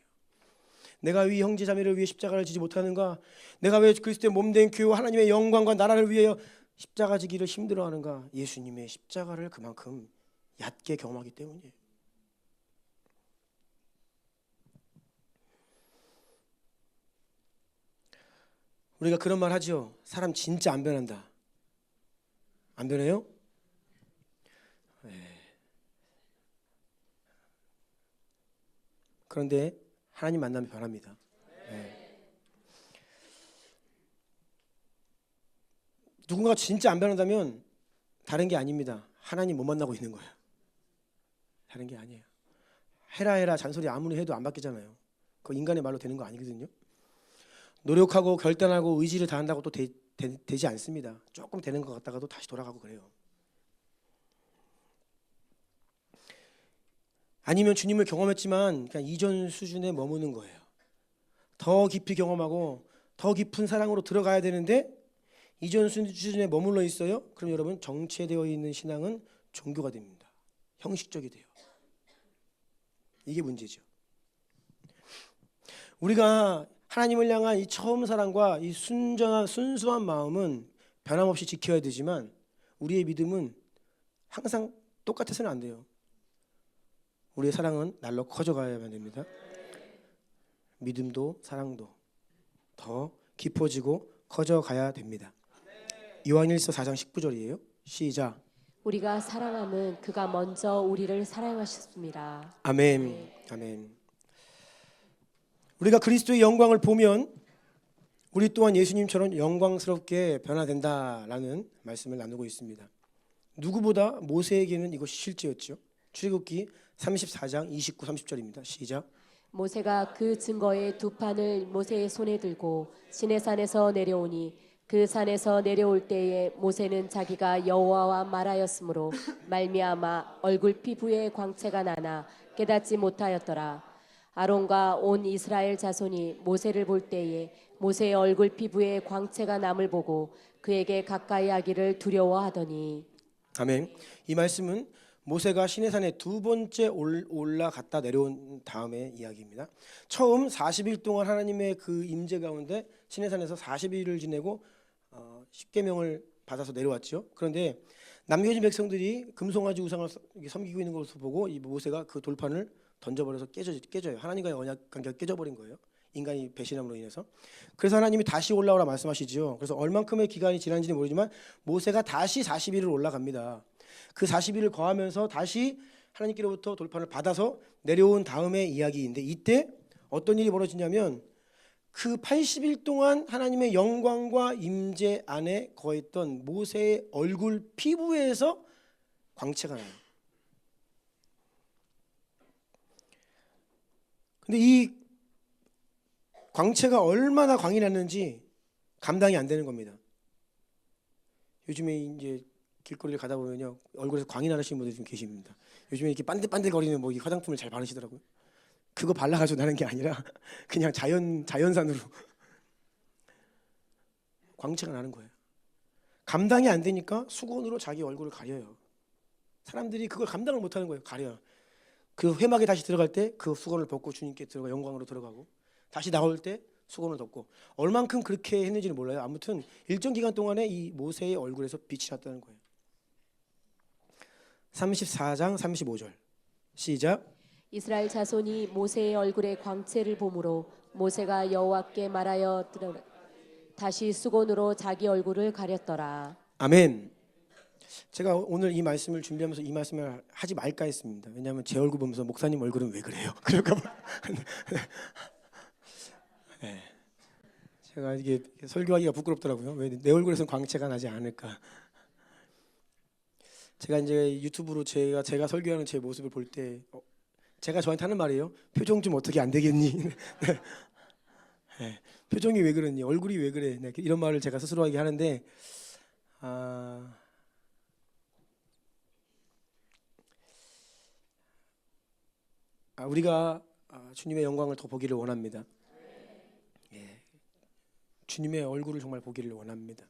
내가 왜 형제 자매를 위해 십자가를 지지 못하는가? 내가 왜 그리스도의 몸된 교회와 하나님의 영광과 나라를 위하여 십자가 지기를 힘들어하는가? 예수님의 십자가를 그만큼 얕게 경험하기 때문이에요. 우리가 그런 말 하죠. 사람 진짜 안 변한다. 안 변해요? 네. 그런데 하나님 만나면 변합니다. 네. 누군가 진짜 안 변한다면 다른 게 아닙니다. 하나님 못 만나고 있는 거예요. 다른 게 아니에요. 해라 해라 잔소리 아무리 해도 안 바뀌잖아요. 그거 인간의 말로 되는 거 아니거든요. 노력하고 결단하고 의지를 다한다고 또 되지 않습니다. 조금 되는 것 같다가도 다시 돌아가고 그래요. 아니면 주님을 경험했지만 그냥 이전 수준에 머무는 거예요. 더 깊이 경험하고 더 깊은 사랑으로 들어가야 되는데 이전 수준에 머물러 있어요. 그럼 여러분 정체되어 있는 신앙은 종교가 됩니다. 형식적이 돼요. 이게 문제죠. 우리가 하나님을 향한 이 처음 사랑과 이 순수한 마음은 변함없이 지켜야 되지만 우리의 믿음은 항상 똑같아서는 안 돼요. 우리의 사랑은 날로 커져가야만 됩니다. 믿음도 사랑도 더 깊어지고 커져가야 됩니다. 요한일서 4장 19절이에요. 시작. 우리가 사랑함은 그가 먼저 우리를 사랑하셨습니다. 아멘. 아멘. 우리가 그리스도의 영광을 보면 우리 또한 예수님처럼 영광스럽게 변화된다라는 말씀을 나누고 있습니다. 누구보다 모세에게는 이것이 실제였죠. 출애굽기 34장 29, 30절입니다. 시작. 모세가 그 증거의 두 판을 모세의 손에 들고 시내산에서 내려오니 그 산에서 내려올 때에 모세는 자기가 여호와와 말하였으므로 말미암아 얼굴 피부에 광채가 나나 깨닫지 못하였더라. 아론과 온 이스라엘 자손이 모세를 볼 때에 모세의 얼굴 피부에 광채가 남을 보고 그에게 가까이 하기를 두려워하더니. 아멘. 이 말씀은 모세가 시내산에 두 번째 올라갔다 내려온 다음의 이야기입니다. 처음 40일 동안 하나님의 그 임재 가운데 시내산에서 40일을 지내고 10계명을 받아서 내려왔죠. 그런데 남겨진 백성들이 금송아지 우상을 섬기고 있는 것을 보고 이 모세가 그 돌판을 던져버려서 깨져요. 하나님과의 언약 관계가 깨져버린 거예요. 인간이 배신함으로 인해서. 그래서 하나님이 다시 올라오라 말씀하시죠. 그래서 얼만큼의 기간이 지난지는 모르지만 모세가 다시 40일을 올라갑니다. 그 40일을 거하면서 다시 하나님께로부터 돌판을 받아서 내려온 다음의 이야기인데 이때 어떤 일이 벌어지냐면 그 80일 동안 하나님의 영광과 임재 안에 거했던 모세의 얼굴 피부에서 광채가 나요. 근데 이 광채가 얼마나 광이 났는지 감당이 안 되는 겁니다. 요즘에 이제 길거리를 가다 보면요 얼굴에서 광이 나시는 분들이 좀 계십니다. 요즘에 이렇게 반들반들거리는 뭐 이 화장품을 잘 바르시더라고요. 그거 발라가지고 나는 게 아니라 그냥 자연산으로 광채가 나는 거예요. 감당이 안 되니까 수건으로 자기 얼굴을 가려요. 사람들이 그걸 감당을 못하는 거예요. 가려요. 그 회막에 다시 들어갈 때 그 수건을 벗고 주님께 들어가 영광으로 들어가고 다시 나올 때 수건을 덮고 얼만큼 그렇게 했는지는 몰라요. 아무튼 일정 기간 동안에 이 모세의 얼굴에서 빛이 났다는 거예요. 34장 35절 시작. 이스라엘 자손이 모세의 얼굴에 광채를 보므로 모세가 여호와께 말하여 다시 수건으로 자기 얼굴을 가렸더라. 아멘. 제가 오늘 이 말씀을 준비하면서 이 말씀을 하지 말까 했습니다. 왜냐하면 제 얼굴 보면서 목사님 얼굴은 왜 그래요? 그럴까 봐. 네. 제가 이게 설교하기가 부끄럽더라고요. 왜 내 얼굴에서는 광채가 나지 않을까? 제가 이제 유튜브로 제가 설교하는 제 모습을 볼 때 제가 저한테 하는 말이에요. 표정 좀 어떻게 안 되겠니? 네. 표정이 왜 그러니? 얼굴이 왜 그래? 네. 이런 말을 제가 스스로 하게 하는데 우리가 주님의 영광을 더 보기를 원합니다. 예. 주님의 얼굴을 정말 보기를 원합니다.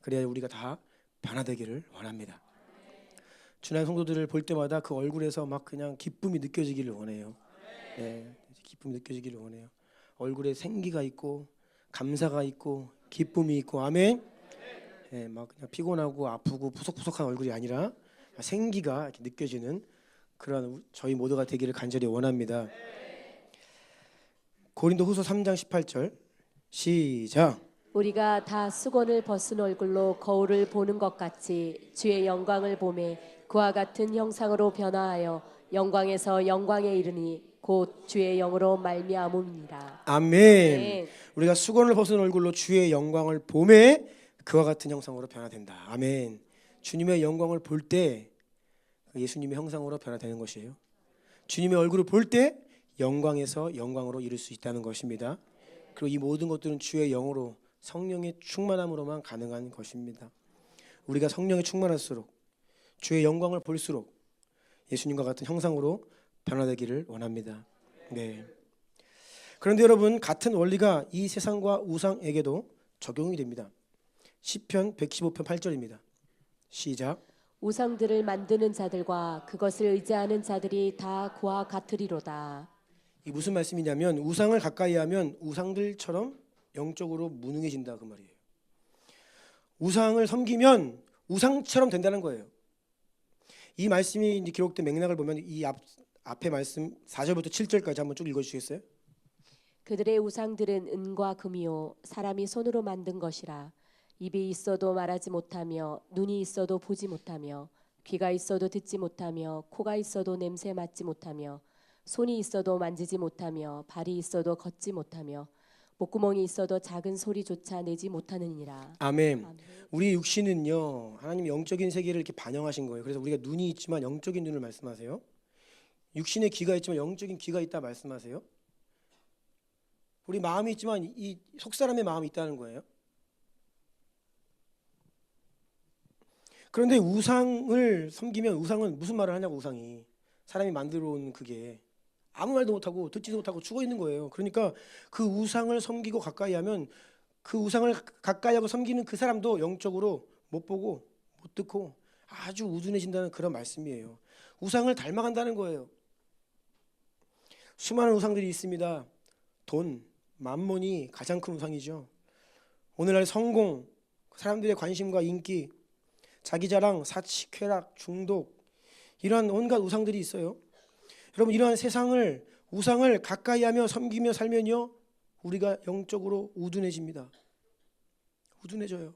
그래야 우리가 다 변화되기를 원합니다. 주난 성도들을 볼 때마다 그 얼굴에서 막 그냥 기쁨이 느껴지기를 원해요. 예, 기쁨이 느껴지기를 원해요. 얼굴에 생기가 있고 감사가 있고 기쁨이 있고 아멘. 예, 막 그냥 피곤하고 아프고 푸석푸석한 얼굴이 아니라 생기가 이렇게 느껴지는 그런 저희 모두가 되기를 간절히 원합니다. 고린도후서 3장 18절 시작. 우리가 다 수건을 벗은 얼굴로 거울을 보는 것 같이 주의 영광을 보매 그와 같은 형상으로 변화하여 영광에서 영광에 이르니 곧 주의 영으로 말미암음이니라. 아멘. 네. 우리가 수건을 벗은 얼굴로 주의 영광을 보매 그와 같은 형상으로 변화된다. 아멘. 주님의 영광을 볼 때 예수님의 형상으로 변화되는 것이에요. 주님의 얼굴을 볼 때 영광에서 영광으로 이룰 수 있다는 것입니다. 그리고 이 모든 것들은 주의 영으로 성령의 충만함으로만 가능한 것입니다. 우리가 성령에 충만할수록 주의 영광을 볼수록 예수님과 같은 형상으로 변화되기를 원합니다. 네. 그런데 여러분, 같은 원리가 이 세상과 우상에게도 적용이 됩니다. 시편 115편 8절입니다. 시작. 우상들을 만드는 자들과 그것을 의지하는 자들이 다 그와 같으리로다. 이 무슨 말씀이냐면 우상을 가까이 하면 우상들처럼 영적으로 무능해진다 그 말이에요. 우상을 섬기면 우상처럼 된다는 거예요. 이 말씀이 이제 기록된 맥락을 보면 이 앞에 말씀 4절부터 7절까지 한번 쭉 읽어주시겠어요? 그들의 우상들은 은과 금이요 사람이 손으로 만든 것이라. 입이 있어도 말하지 못하며 눈이 있어도 보지 못하며 귀가 있어도 듣지 못하며 코가 있어도 냄새 맡지 못하며 손이 있어도 만지지 못하며 발이 있어도 걷지 못하며 목구멍이 있어도 작은 소리조차 내지 못하느니라. 아멘. 아멘. 우리 육신은요 하나님이 영적인 세계를 이렇게 반영하신 거예요. 그래서 우리가 눈이 있지만 영적인 눈을 말씀하세요. 육신의 귀가 있지만 영적인 귀가 있다 말씀하세요. 우리 마음이 있지만 이 속사람의 마음이 있다는 거예요. 그런데 우상을 섬기면 우상은 무슨 말을 하냐고. 우상이 사람이 만들어 온 그게 아무 말도 못하고 듣지도 못하고 죽어 있는 거예요. 그러니까 그 우상을 섬기고 가까이 하면 그 우상을 가까이 하고 섬기는 그 사람도 영적으로 못 보고 못 듣고 아주 우둔해진다는 그런 말씀이에요. 우상을 닮아간다는 거예요. 수많은 우상들이 있습니다. 돈, 만몬이 가장 큰 우상이죠. 오늘날 성공, 사람들의 관심과 인기, 자기 자랑, 사치, 쾌락, 중독, 이러한 온갖 우상들이 있어요. 여러분, 이러한 세상을 우상을 가까이 하며 섬기며 살면요 우리가 영적으로 우둔해집니다. 우둔해져요.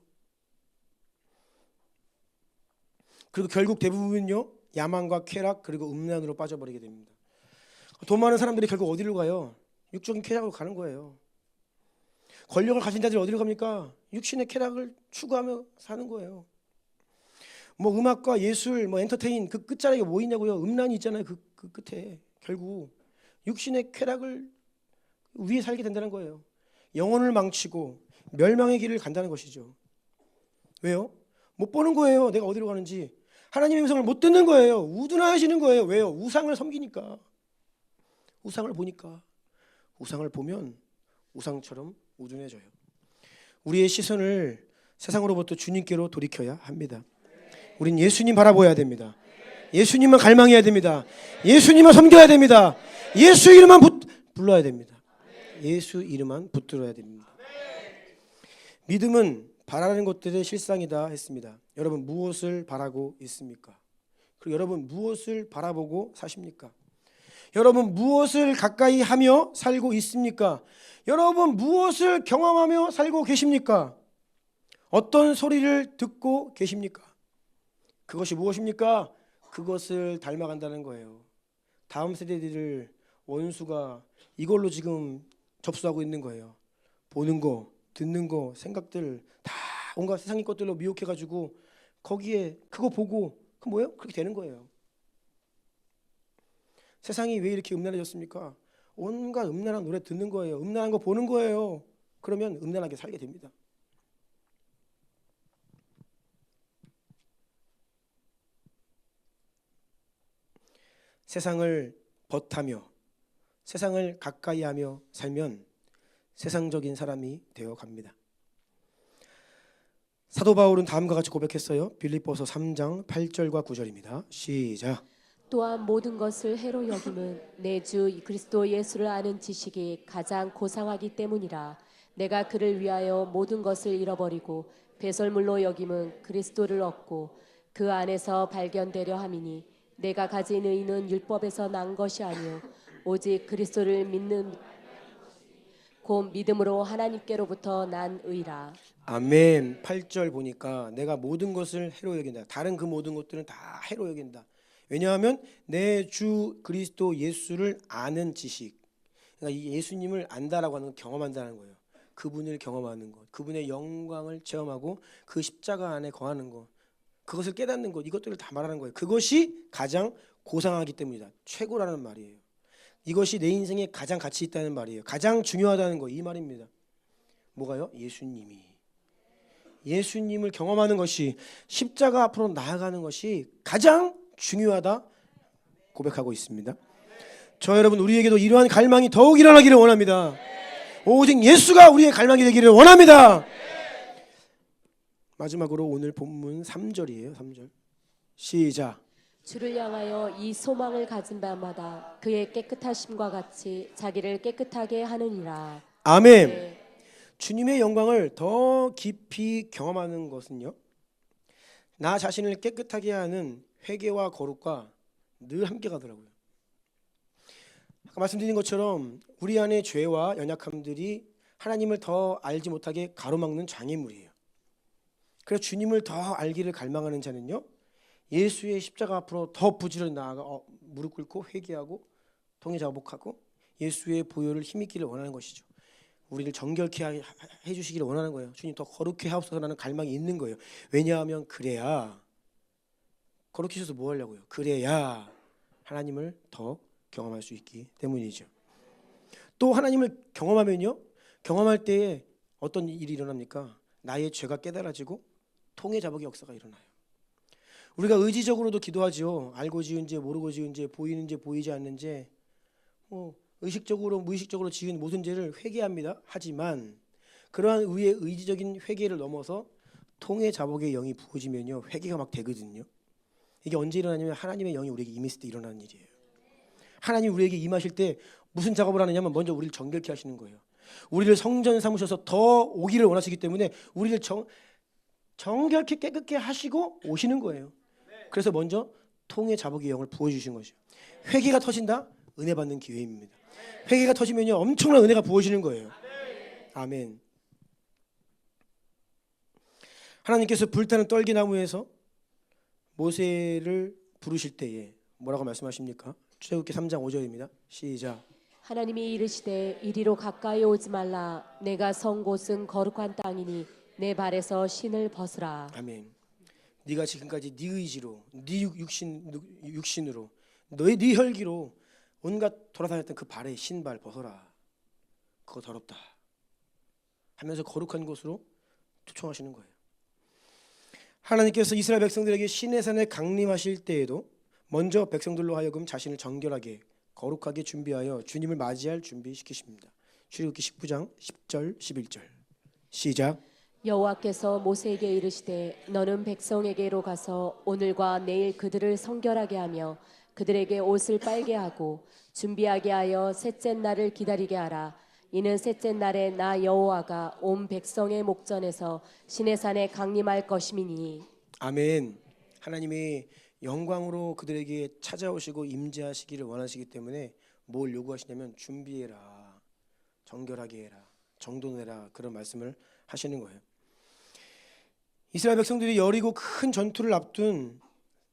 그리고 결국 대부분은요 야망과 쾌락 그리고 음란으로 빠져버리게 됩니다. 돈 많은 사람들이 결국 어디로 가요? 육적인 쾌락으로 가는 거예요. 권력을 가진 자들이 어디로 갑니까? 육신의 쾌락을 추구하며 사는 거예요. 뭐 음악과 예술, 뭐 엔터테인 그 끝자락에 뭐 있냐고요? 음란이 있잖아요. 그 끝에 결국 육신의 쾌락을 위해 살게 된다는 거예요. 영혼을 망치고 멸망의 길을 간다는 것이죠. 왜요? 못 보는 거예요. 내가 어디로 가는지. 하나님의 음성을 못 듣는 거예요. 우둔하시는 거예요. 왜요? 우상을 섬기니까. 우상을 보니까. 우상을 보면 우상처럼 우둔해져요. 우리의 시선을 세상으로부터 주님께로 돌이켜야 합니다. 우린 예수님 바라보아야 됩니다. 예수님만 갈망해야 됩니다. 예수님만 섬겨야 됩니다. 예수 이름만 불러야 됩니다. 예수 이름만 붙들어야 됩니다. 믿음은 바라는 것들의 실상이다 했습니다. 여러분 무엇을 바라고 있습니까? 그리고 여러분 무엇을 바라보고 사십니까? 여러분 무엇을 가까이 하며 살고 있습니까? 여러분 무엇을 경험하며 살고 계십니까? 어떤 소리를 듣고 계십니까? 그것이 무엇입니까? 그것을 닮아간다는 거예요. 다음 세대들을 원수가 이걸로 지금 접수하고 있는 거예요. 보는 거, 듣는 거, 생각들 다 온갖 세상의 것들로 미혹해가지고 거기에 그거 보고 그 뭐예요? 그렇게 되는 거예요. 세상이 왜 이렇게 음란해졌습니까? 온갖 음란한 노래 듣는 거예요. 음란한 거 보는 거예요. 그러면 음란하게 살게 됩니다. 세상을 벗하며 세상을 가까이하며 살면 세상적인 사람이 되어 갑니다. 사도 바울은 다음과 같이 고백했어요. 빌립보서 3장 8절과 9절입니다. 시작. 또한 모든 것을 해로 여김은 내 주 그리스도 예수를 아는 지식이 가장 고상하기 때문이라. 내가 그를 위하여 모든 것을 잃어버리고 배설물로 여김은 그리스도를 얻고 그 안에서 발견되려 함이니 내가 가진 의는 율법에서 난 것이 아니요 오직 그리스도를 믿는 곧 믿음으로 하나님께로부터 난 의라. 아멘. 8절 보니까 내가 모든 것을 해로 여긴다. 다른 그 모든 것들은 다 해로 여긴다. 왜냐하면 내 주 그리스도 예수를 아는 지식. 그러니까 이 예수님을 안다라고 하는 건 경험한다는 거예요. 그분을 경험하는 것, 그분의 영광을 체험하고 그 십자가 안에 거하는 것, 그것을 깨닫는 것, 이것들을 다 말하는 거예요. 그것이 가장 고상하기 때문이다. 최고라는 말이에요. 이것이 내 인생에 가장 가치 있다는 말이에요. 가장 중요하다는 거, 이 말입니다. 뭐가요? 예수님을 경험하는 것이, 십자가 앞으로 나아가는 것이 가장 중요하다 고백하고 있습니다. 저 여러분, 우리에게도 이러한 갈망이 더욱 일어나기를 원합니다. 오직 예수가 우리의 갈망이 되기를 원합니다. 마지막으로 오늘 본문 3절이에요. 3절 시작. 주를 향하여 이 소망을 가진 자마다 그의 깨끗하심과 같이 자기를 깨끗하게 하느니라. 아멘. 네. 주님의 영광을 더 깊이 경험하는 것은요, 나 자신을 깨끗하게 하는 회개와 거룩과 늘 함께 가더라고요. 아까 말씀드린 것처럼 우리 안에 죄와 연약함들이 하나님을 더 알지 못하게 가로막는 장애물이에요. 그래서 주님을 더 알기를 갈망하는 자는요, 예수의 십자가 앞으로 더 부지런히 나아가 무릎 꿇고 회개하고 통해 자복하고 예수의 보혈을 힘입기를 원하는 것이죠. 우리를 정결케 해주시기를 원하는 거예요. 주님 더 거룩해 하옵소서라는 갈망이 있는 거예요. 왜냐하면 그래야, 거룩해 주셔서 뭐 하려고요? 그래야 하나님을 더 경험할 수 있기 때문이죠. 또 하나님을 경험하면요, 경험할 때에 어떤 일이 일어납니까? 나의 죄가 깨달아지고 통해 자복의 역사가 일어나요. 우리가 의지적으로도 기도하죠. 알고 지은 죄, 모르고 지은 죄, 보이는 죄, 보이지 않는 죄, 의식적으로 무의식적으로 지은 모든 죄를 회개합니다. 하지만 그러한 우리의 의지적인 회개를 넘어서 통해 자복의 영이 부어지면요, 회개가 막 되거든요. 이게 언제 일어나냐면 하나님의 영이 우리에게 임했을 때 일어나는 일이에요. 하나님이 우리에게 임하실 때 무슨 작업을 하느냐면 먼저 우리를 정결케 하시는 거예요. 우리를 성전 삼으셔서 더 오기를 원하시기 때문에 우리를 정결케 깨끗게 하시고 오시는 거예요. 그래서 먼저 통해 자복의 영을 부어주신 것이죠. 회개가 터진다? 은혜 받는 기회입니다. 회개가 터지면요, 엄청난 은혜가 부어지는 거예요. 아멘. 하나님께서 불타는 떨기나무에서 모세를 부르실 때에 뭐라고 말씀하십니까? 출애굽기 3장 5절입니다. 시작. 하나님이 이르시되 이리로 가까이 오지 말라. 내가 선 곳은 거룩한 땅이니 내 발에서 신을 벗으라. 아멘. 네가 지금까지 네 의지로, 네 육신으로, 네 혈기로 온갖 돌아다녔던 그 발에 신발 벗어라. 그거 더럽다 하면서 거룩한 곳으로 초청하시는 거예요. 하나님께서 이스라엘 백성들에게 시내산에 강림하실 때에도 먼저 백성들로 하여금 자신을 정결하게 거룩하게 준비하여 주님을 맞이할 준비시키십니다. 출애굽기 19장 10절 11절 시작. 여호와께서 모세에게 이르시되 너는 백성에게로 가서 오늘과 내일 그들을 성결하게 하며 그들에게 옷을 빨게 하고 준비하게 하여 셋째 날을 기다리게 하라. 이는 셋째 날에 나 여호와가 온 백성의 목전에서 시내산에 강림할 것임이니. 아멘. 하나님이 영광으로 그들에게 찾아오시고 임재하시기를 원하시기 때문에 뭘 요구하시냐면 준비해라, 정결하게 해라, 정돈해라, 그런 말씀을 하시는 거예요. 이스라엘 백성들이 여리고 큰 전투를 앞둔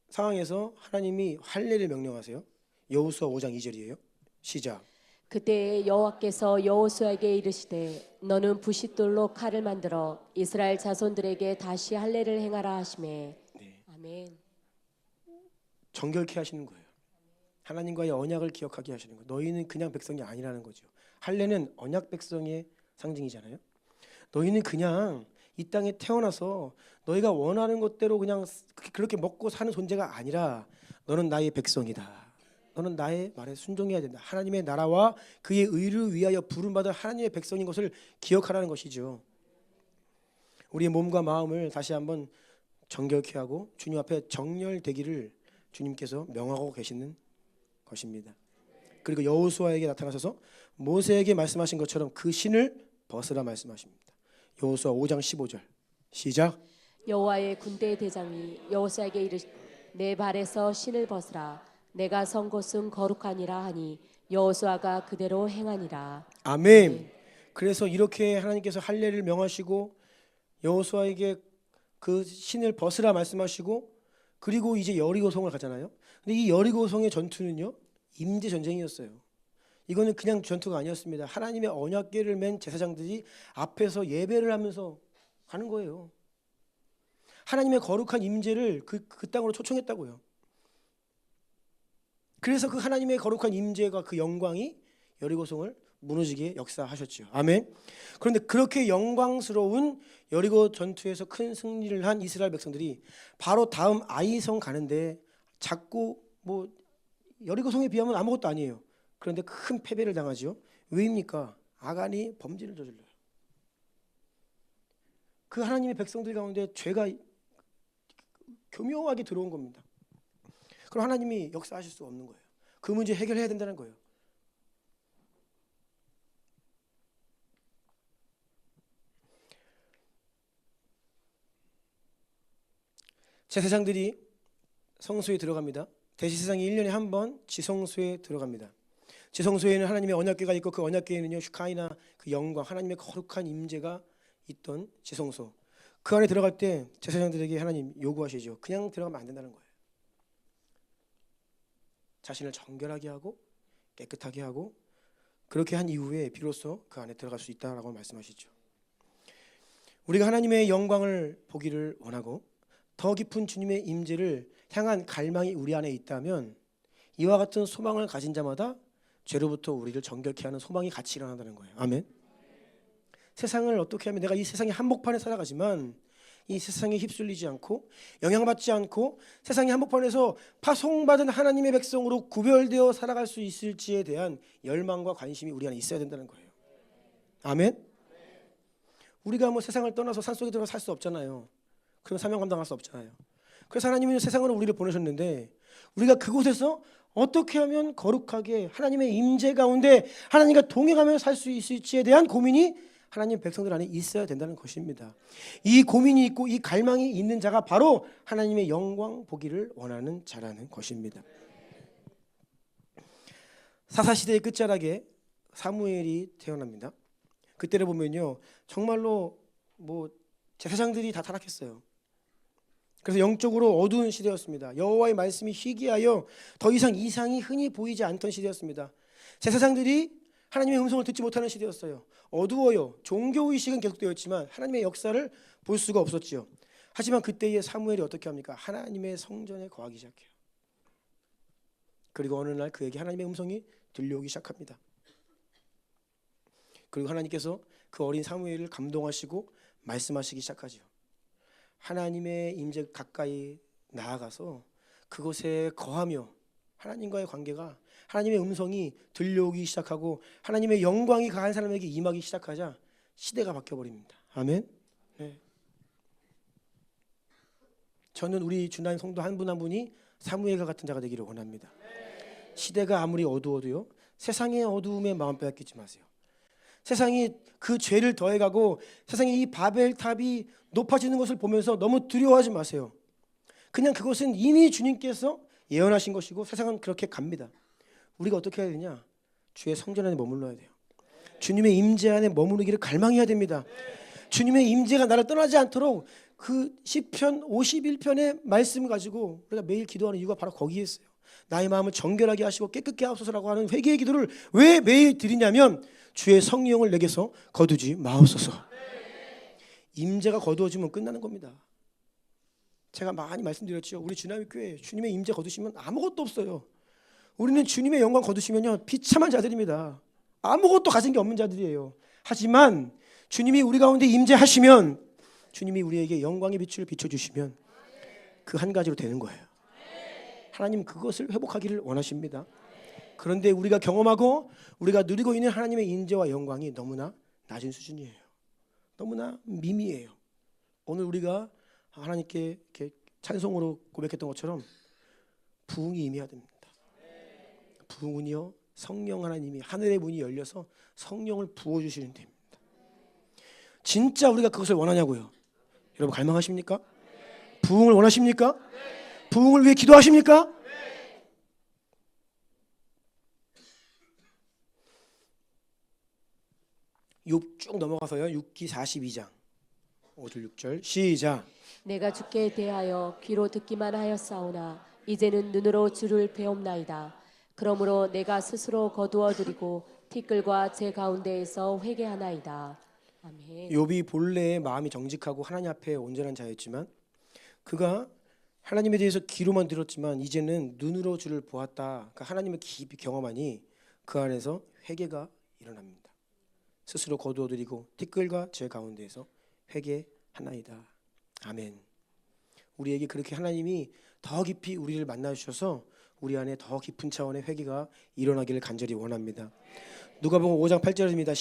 상황에서 하나님이 할례를 명령하세요. 여호수아 5장 2절이에요. 시작. 그때 여호와께서 여호수아에게 이르시되 너는 부싯돌로 칼을 만들어 이스라엘 자손들에게 다시 할례를 행하라 하시매. 네. 아멘. 정결케 하시는 거예요. 하나님과의 언약을 기억하게 하시는 거예요. 너희는 그냥 백성이 아니라는 거죠. 할례는 언약 백성의 상징이잖아요. 너희는 그냥 이 땅에 태어나서 너희가 원하는 것대로 그냥 그렇게 먹고 사는 존재가 아니라 너는 나의 백성이다. 너는 나의 말에 순종해야 된다. 하나님의 나라와 그의 의를 위하여 부름받은 하나님의 백성인 것을 기억하라는 것이죠. 우리의 몸과 마음을 다시 한번 정결케 하고 주님 앞에 정결되기를 주님께서 명하고 계시는 것입니다. 그리고 여호수아에게 나타나셔서 모세에게 말씀하신 것처럼 그 신을 벗으라 말씀하십니다. 여호수아 5장 15절 시작. 여호와의 군대 대장이 여호수아에게 이르시되 내 발에서 신을 벗으라. 내가 선 곳은 거룩하니라 하니 여호수아가 그대로 행하니라. 아멘. 그래서 이렇게 하나님께서 할례를 명하시고 여호수아에게 그 신을 벗으라 말씀하시고, 그리고 이제 여리고성을 가잖아요. 근데 이 여리고성의 전투는요, 임재 전쟁이었어요. 이거는 그냥 전투가 아니었습니다. 하나님의 언약궤를 맨 제사장들이 앞에서 예배를 하면서 가는 거예요. 하나님의 거룩한 임재를 그 땅으로 초청했다고요. 그래서 그 하나님의 거룩한 임재가, 그 영광이 여리고성을 무너지게 역사하셨죠. 아멘. 그런데 그렇게 영광스러운 여리고 전투에서 큰 승리를 한 이스라엘 백성들이 바로 다음 아이성 가는데 작고 뭐 여리고성에 비하면 아무것도 아니에요. 그런데 큰 패배를 당하죠. 왜입니까? 아간이 범죄를 저질러요. 그 하나님의 백성들 가운데 죄가 교묘하게 들어온 겁니다. 그럼 하나님이 역사하실 수 없는 거예요. 그 문제 해결해야 된다는 거예요. 제사장들이 성소에 들어갑니다. 대제사장이 1년에 한 번 지성소에 들어갑니다. 지성소에는 하나님의 언약궤가 있고, 그 언약궤에는요 슈카이나, 그 영광, 하나님의 거룩한 임재가 있던 지성소, 그 안에 들어갈 때 제사장들에게 하나님 요구하시죠. 그냥 들어가면 안 된다는 거예요. 자신을 정결하게 하고 깨끗하게 하고, 그렇게 한 이후에 비로소 그 안에 들어갈 수 있다라고 말씀하시죠. 우리가 하나님의 영광을 보기를 원하고 더 깊은 주님의 임재를 향한 갈망이 우리 안에 있다면, 이와 같은 소망을 가진 자마다 죄로부터 우리를 정결케 하는 소망이 같이 일어난다는 거예요. 아멘. 세상을 어떻게 하면, 내가 이 세상의 한복판에 살아가지만 이 세상에 휩쓸리지 않고 영향받지 않고 세상의 한복판에서 파송받은 하나님의 백성으로 구별되어 살아갈 수 있을지에 대한 열망과 관심이 우리 안에 있어야 된다는 거예요. 아멘. 우리가 뭐 세상을 떠나서 산속에 들어가 살 수 없잖아요. 그럼 사명 감당할 수 없잖아요. 그래서 하나님은 세상으로 우리를 보내셨는데, 우리가 그곳에서 어떻게 하면 거룩하게 하나님의 임재 가운데 하나님과 동행하며 살 수 있을지에 대한 고민이 하나님 백성들 안에 있어야 된다는 것입니다. 이 고민이 있고 이 갈망이 있는 자가 바로 하나님의 영광 보기를 원하는 자라는 것입니다. 사사시대의 끝자락에 사무엘이 태어납니다. 그때를 보면요, 정말로 뭐 제사장들이 다 타락했어요. 그래서 영적으로 어두운 시대였습니다. 여호와의 말씀이 희귀하여 더 이상 이상이 흔히 보이지 않던 시대였습니다. 제사장들이 하나님의 음성을 듣지 못하는 시대였어요. 어두워요. 종교의식은 계속되었지만 하나님의 역사를 볼 수가 없었지요. 하지만 그때의 사무엘이 어떻게 합니까? 하나님의 성전에 거하기 시작해요. 그리고 어느 날 그에게 하나님의 음성이 들려오기 시작합니다. 그리고 하나님께서 그 어린 사무엘을 감동하시고 말씀하시기 시작하죠. 하나님의 임재 가까이 나아가서 그곳에 거하며 하나님과의 관계가, 하나님의 음성이 들려오기 시작하고 하나님의 영광이 그 한 사람에게 임하기 시작하자 시대가 바뀌어버립니다. 아멘. 네. 저는 우리 주나인 성도 한 분 한 분이 사무엘과 같은 자가 되기를 원합니다. 시대가 아무리 어두워도요, 세상의 어두움에 마음 빼앗기지 마세요. 세상이 그 죄를 더해가고 세상에 이 바벨탑이 높아지는 것을 보면서 너무 두려워하지 마세요. 그냥 그것은 이미 주님께서 예언하신 것이고 세상은 그렇게 갑니다. 우리가 어떻게 해야 되냐? 주의 성전 안에 머물러야 돼요. 주님의 임재 안에 머무르기를 갈망해야 됩니다. 주님의 임재가 나를 떠나지 않도록 그 시편 51편의 말씀을 가지고 우리가 매일 기도하는 이유가 바로 거기에 있어요. 나의 마음을 정결하게 하시고 깨끗게 하옵소서라고 하는 회개의 기도를 왜 매일 드리냐면, 주의 성령을 내게서 거두지 마옵소서. 임재가 거두어지면 끝나는 겁니다. 제가 많이 말씀드렸죠. 우리 주남의 교회 주님의 임재 거두시면 아무것도 없어요. 우리는 주님의 영광 거두시면요, 비참한 자들입니다. 아무것도 가진 게 없는 자들이에요. 하지만 주님이 우리 가운데 임재하시면, 주님이 우리에게 영광의 빛을 비춰주시면 그 한 가지로 되는 거예요. 하나님 그것을 회복하기를 원하십니다. 그런데 우리가 경험하고 우리가 누리고 있는 하나님의 인재와 영광이 너무나 낮은 수준이에요. 너무나 미미해요. 오늘 우리가 하나님께 이렇게 찬송으로 고백했던 것처럼 부흥이 임해야 됩니다. 부흥은요, 성령 하나님이 하늘의 문이 열려서 성령을 부어주시는 데입니다. 진짜 우리가 그것을 원하냐고요. 여러분 갈망하십니까? 부흥을 원하십니까? 부흥을 위해 기도하십니까? 욥 쭉 넘어가서요. 6기 42장 5절 6절 시작. 내가 주께 대하여 귀로 듣기만 하였사오나 이제는 눈으로 주를 배옵나이다. 그러므로 내가 스스로 거두어 드리고 티끌과 제 가운데에서 회개하나이다. 아멘. 욥이 본래 마음이 정직하고 하나님 앞에 온전한 자였지만 그가 하나님에 대해서 귀로만 들었지만 이제는 눈으로 주를 보았다. 그러니까 하나님을 깊이 경험하니 그 안에서 회개가 일어납니다. 스스로 거두어드리고 티끌과 제 가운데에서 회개하나이다. 아멘. 우리에게 그렇게 하나님이 더 깊이 우리를 만나주셔서 우리 안에 더 깊은 차원의 회개가 일어나기를 간절히 원합니다. 누가복음 5장 8절입니다.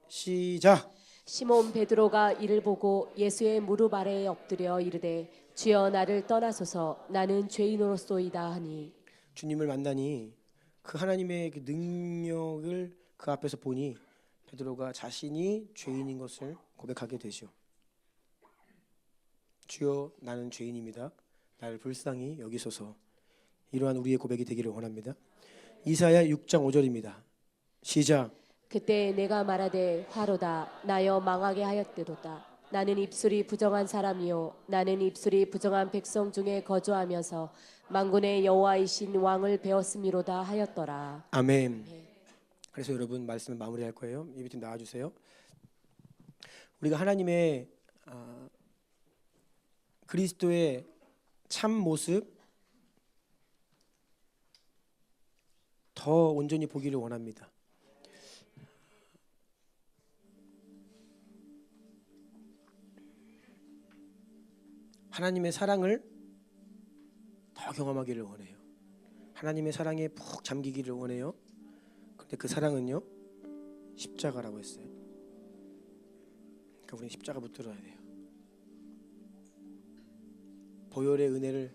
시작. 시몬 베드로가 이를 보고 예수의 무릎 아래에 엎드려 이르되 주여 나를 떠나소서 나는 죄인으로소이다 하니. 주님을 만나니 그 하나님의 그 능력을 그 앞에서 보니 베드로가 자신이 죄인인 것을 고백하게 되죠. 주여 나는 죄인입니다. 나를 불쌍히 여기소서. 이러한 우리의 고백이 되기를 원합니다. 이사야 6장 5절입니다. 시작. 그때 내가 말하되 화로다 나여 망하게 하였도다. 나는 입술이 부정한 사람이요 나는 입술이 부정한 백성 중에 거주하면서 만군의 여호와이신 왕을 배웠음이로다 하였더라. 아멘. 그래서 여러분 말씀을 마무리할 거예요. 예배팀 나와주세요. 우리가 하나님의 그리스도의 참 모습 더 온전히 보기를 원합니다. 하나님의 사랑을 더 경험하기를 원해요. 하나님의 사랑에 푹 잠기기를 원해요. 그런데 그 사랑은요 십자가라고 했어요. 그러니까 우리는 십자가 붙들어야 돼요. 보혈의 은혜를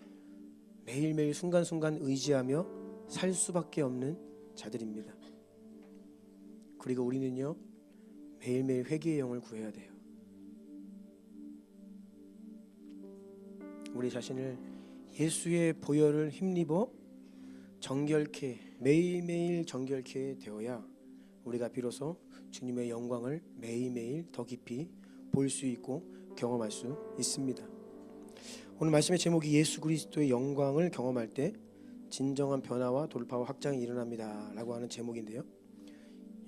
매일매일 순간순간 의지하며 살 수밖에 없는 자들입니다. 그리고 우리는요 매일매일 회개의 영을 구해야 돼요. 우리 자신을 예수의 보혈을 힘입어 정결케 매일매일 정결케 되어야 우리가 비로소 주님의 영광을 매일매일 더 깊이 볼 수 있고 경험할 수 있습니다. 오늘 말씀의 제목이 예수 그리스도의 영광을 경험할 때 진정한 변화와 돌파와 확장이 일어납니다 라고 하는 제목인데요.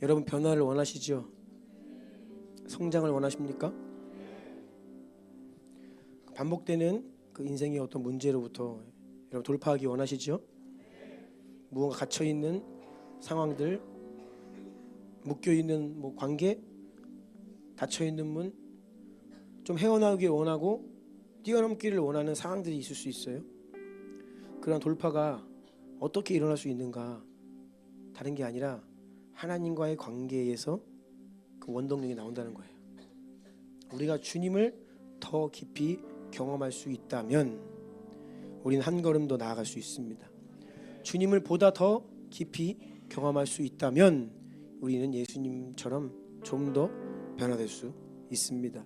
여러분 변화를 원하시죠? 성장을 원하십니까? 반복되는 그 인생의 어떤 문제로부터 여러분 돌파하기 원하시죠? 무언가 갇혀있는 상황들, 묶여있는 뭐 관계, 닫혀있는 문, 좀 헤어나오길 원하고 뛰어넘기를 원하는 상황들이 있을 수 있어요. 그런 돌파가 어떻게 일어날 수 있는가? 다른 게 아니라 하나님과의 관계에서 그 원동력이 나온다는 거예요. 우리가 주님을 더 깊이 경험할 수 있다면 우리는 한 걸음 더 나아갈 수 있습니다. 주님을 보다 더 깊이 경험할 수 있다면 우리는 예수님처럼 좀 더 변화될 수 있습니다.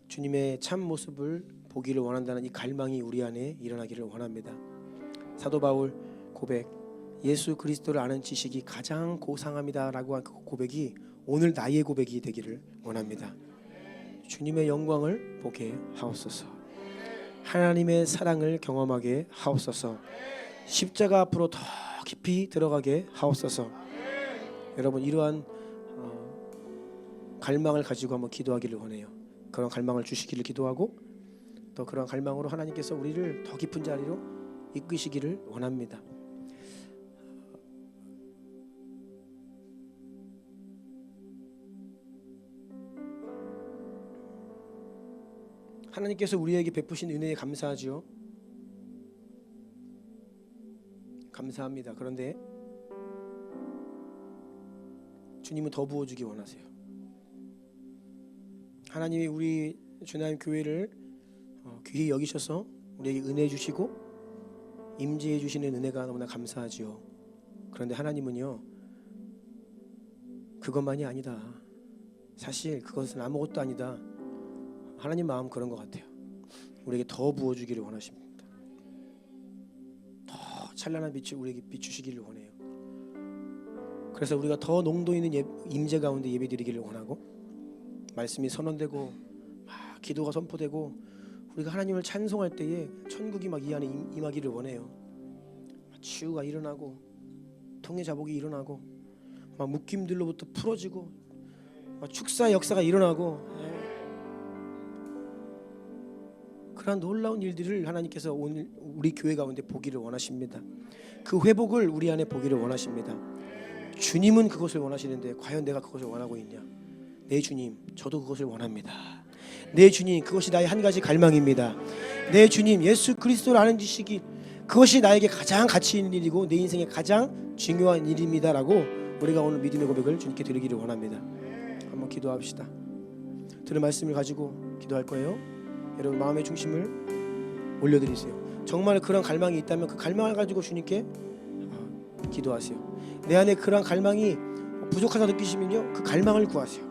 주님의 참 모습을 보기를 원한다는 이 갈망이 우리 안에 일어나기를 원합니다. 사도 바울 고백, 예수 그리스도를 아는 지식이 가장 고상합니다라고 한 그 고백이 오늘 나의 고백이 되기를 원합니다. 주님의 영광을 보게 하옵소서. 하나님의 사랑을 경험하게 하옵소서. 십자가 앞으로 더 깊이 들어가게 하옵소서. 여러분 이러한 갈망을 가지고 한번 기도하기를 원해요. 그런 갈망을 주시기를 기도하고 또 그런 갈망으로 하나님께서 우리를 더 깊은 자리로 이끄시기를 원합니다. 하나님께서 우리에게 베푸신 은혜에 감사하죠. 감사합니다. 그런데 주님은 더 부어주기 원하세요. 하나님이 우리 주나님 교회를 귀히 여기셔서 우리에게 은혜 주시고 임재해 주시는 은혜가 너무나 감사하지요. 그런데 하나님은요 그것만이 아니다. 사실 그것은 아무것도 아니다. 하나님 마음 그런 것 같아요. 우리에게 더 부어주기를 원하십니다. 더 찬란한 빛을 우리에게 비추시기를 원해요. 그래서 우리가 더 농도 있는 임재 가운데 예배드리기를 원하고, 말씀이 선언되고 막 기도가 선포되고 우리가 하나님을 찬송할 때에 천국이 막 이 안에 임하기를 원해요. 치유가 일어나고 통해 자복이 일어나고 막 묶임들로부터 풀어지고 막 축사의 역사가 일어나고, 그러한 놀라운 일들을 하나님께서 오늘 우리 교회 가운데 보기를 원하십니다. 그 회복을 우리 안에 보기를 원하십니다. 주님은 그것을 원하시는데 과연 내가 그것을 원하고 있냐? 네 주님, 저도 그것을 원합니다. 네 주님, 그것이 나의 한 가지 갈망입니다. 네 주님, 예수 그리스도를 아는 지식이 그것이 나에게 가장 가치 있는 일이고 내 인생에 가장 중요한 일입니다라고 우리가 오늘 믿음의 고백을 주님께 드리기를 원합니다. 한번 기도합시다. 들은 말씀을 가지고 기도할 거예요. 여러분 마음의 중심을 올려드리세요. 정말 그런 갈망이 있다면 그 갈망을 가지고 주님께 기도하세요. 내 안에 그런 갈망이 부족하다 느끼시면요, 그 갈망을 구하세요.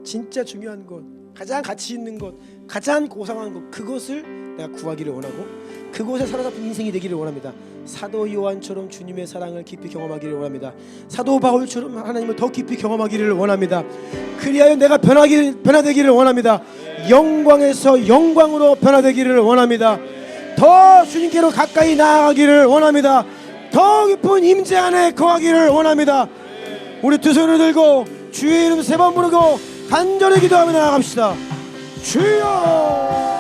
진짜 중요한 것, 가장 가치 있는 것, 가장 고상한 것, 그것을 내가 구하기를 원하고 그곳에 사로잡힌 인생이 되기를 원합니다. 사도 요한처럼 주님의 사랑을 깊이 경험하기를 원합니다. 사도 바울처럼 하나님을 더 깊이 경험하기를 원합니다. 그리하여 내가 변화되기를 원합니다. 영광에서 영광으로 변화되기를 원합니다. 더 주님께로 가까이 나아가기를 원합니다. 더 깊은 임재 안에 거하기를 원합니다. 우리 두 손을 들고 주의 이름 세 번 부르고 간절히 기도하며 나아갑시다. 주여!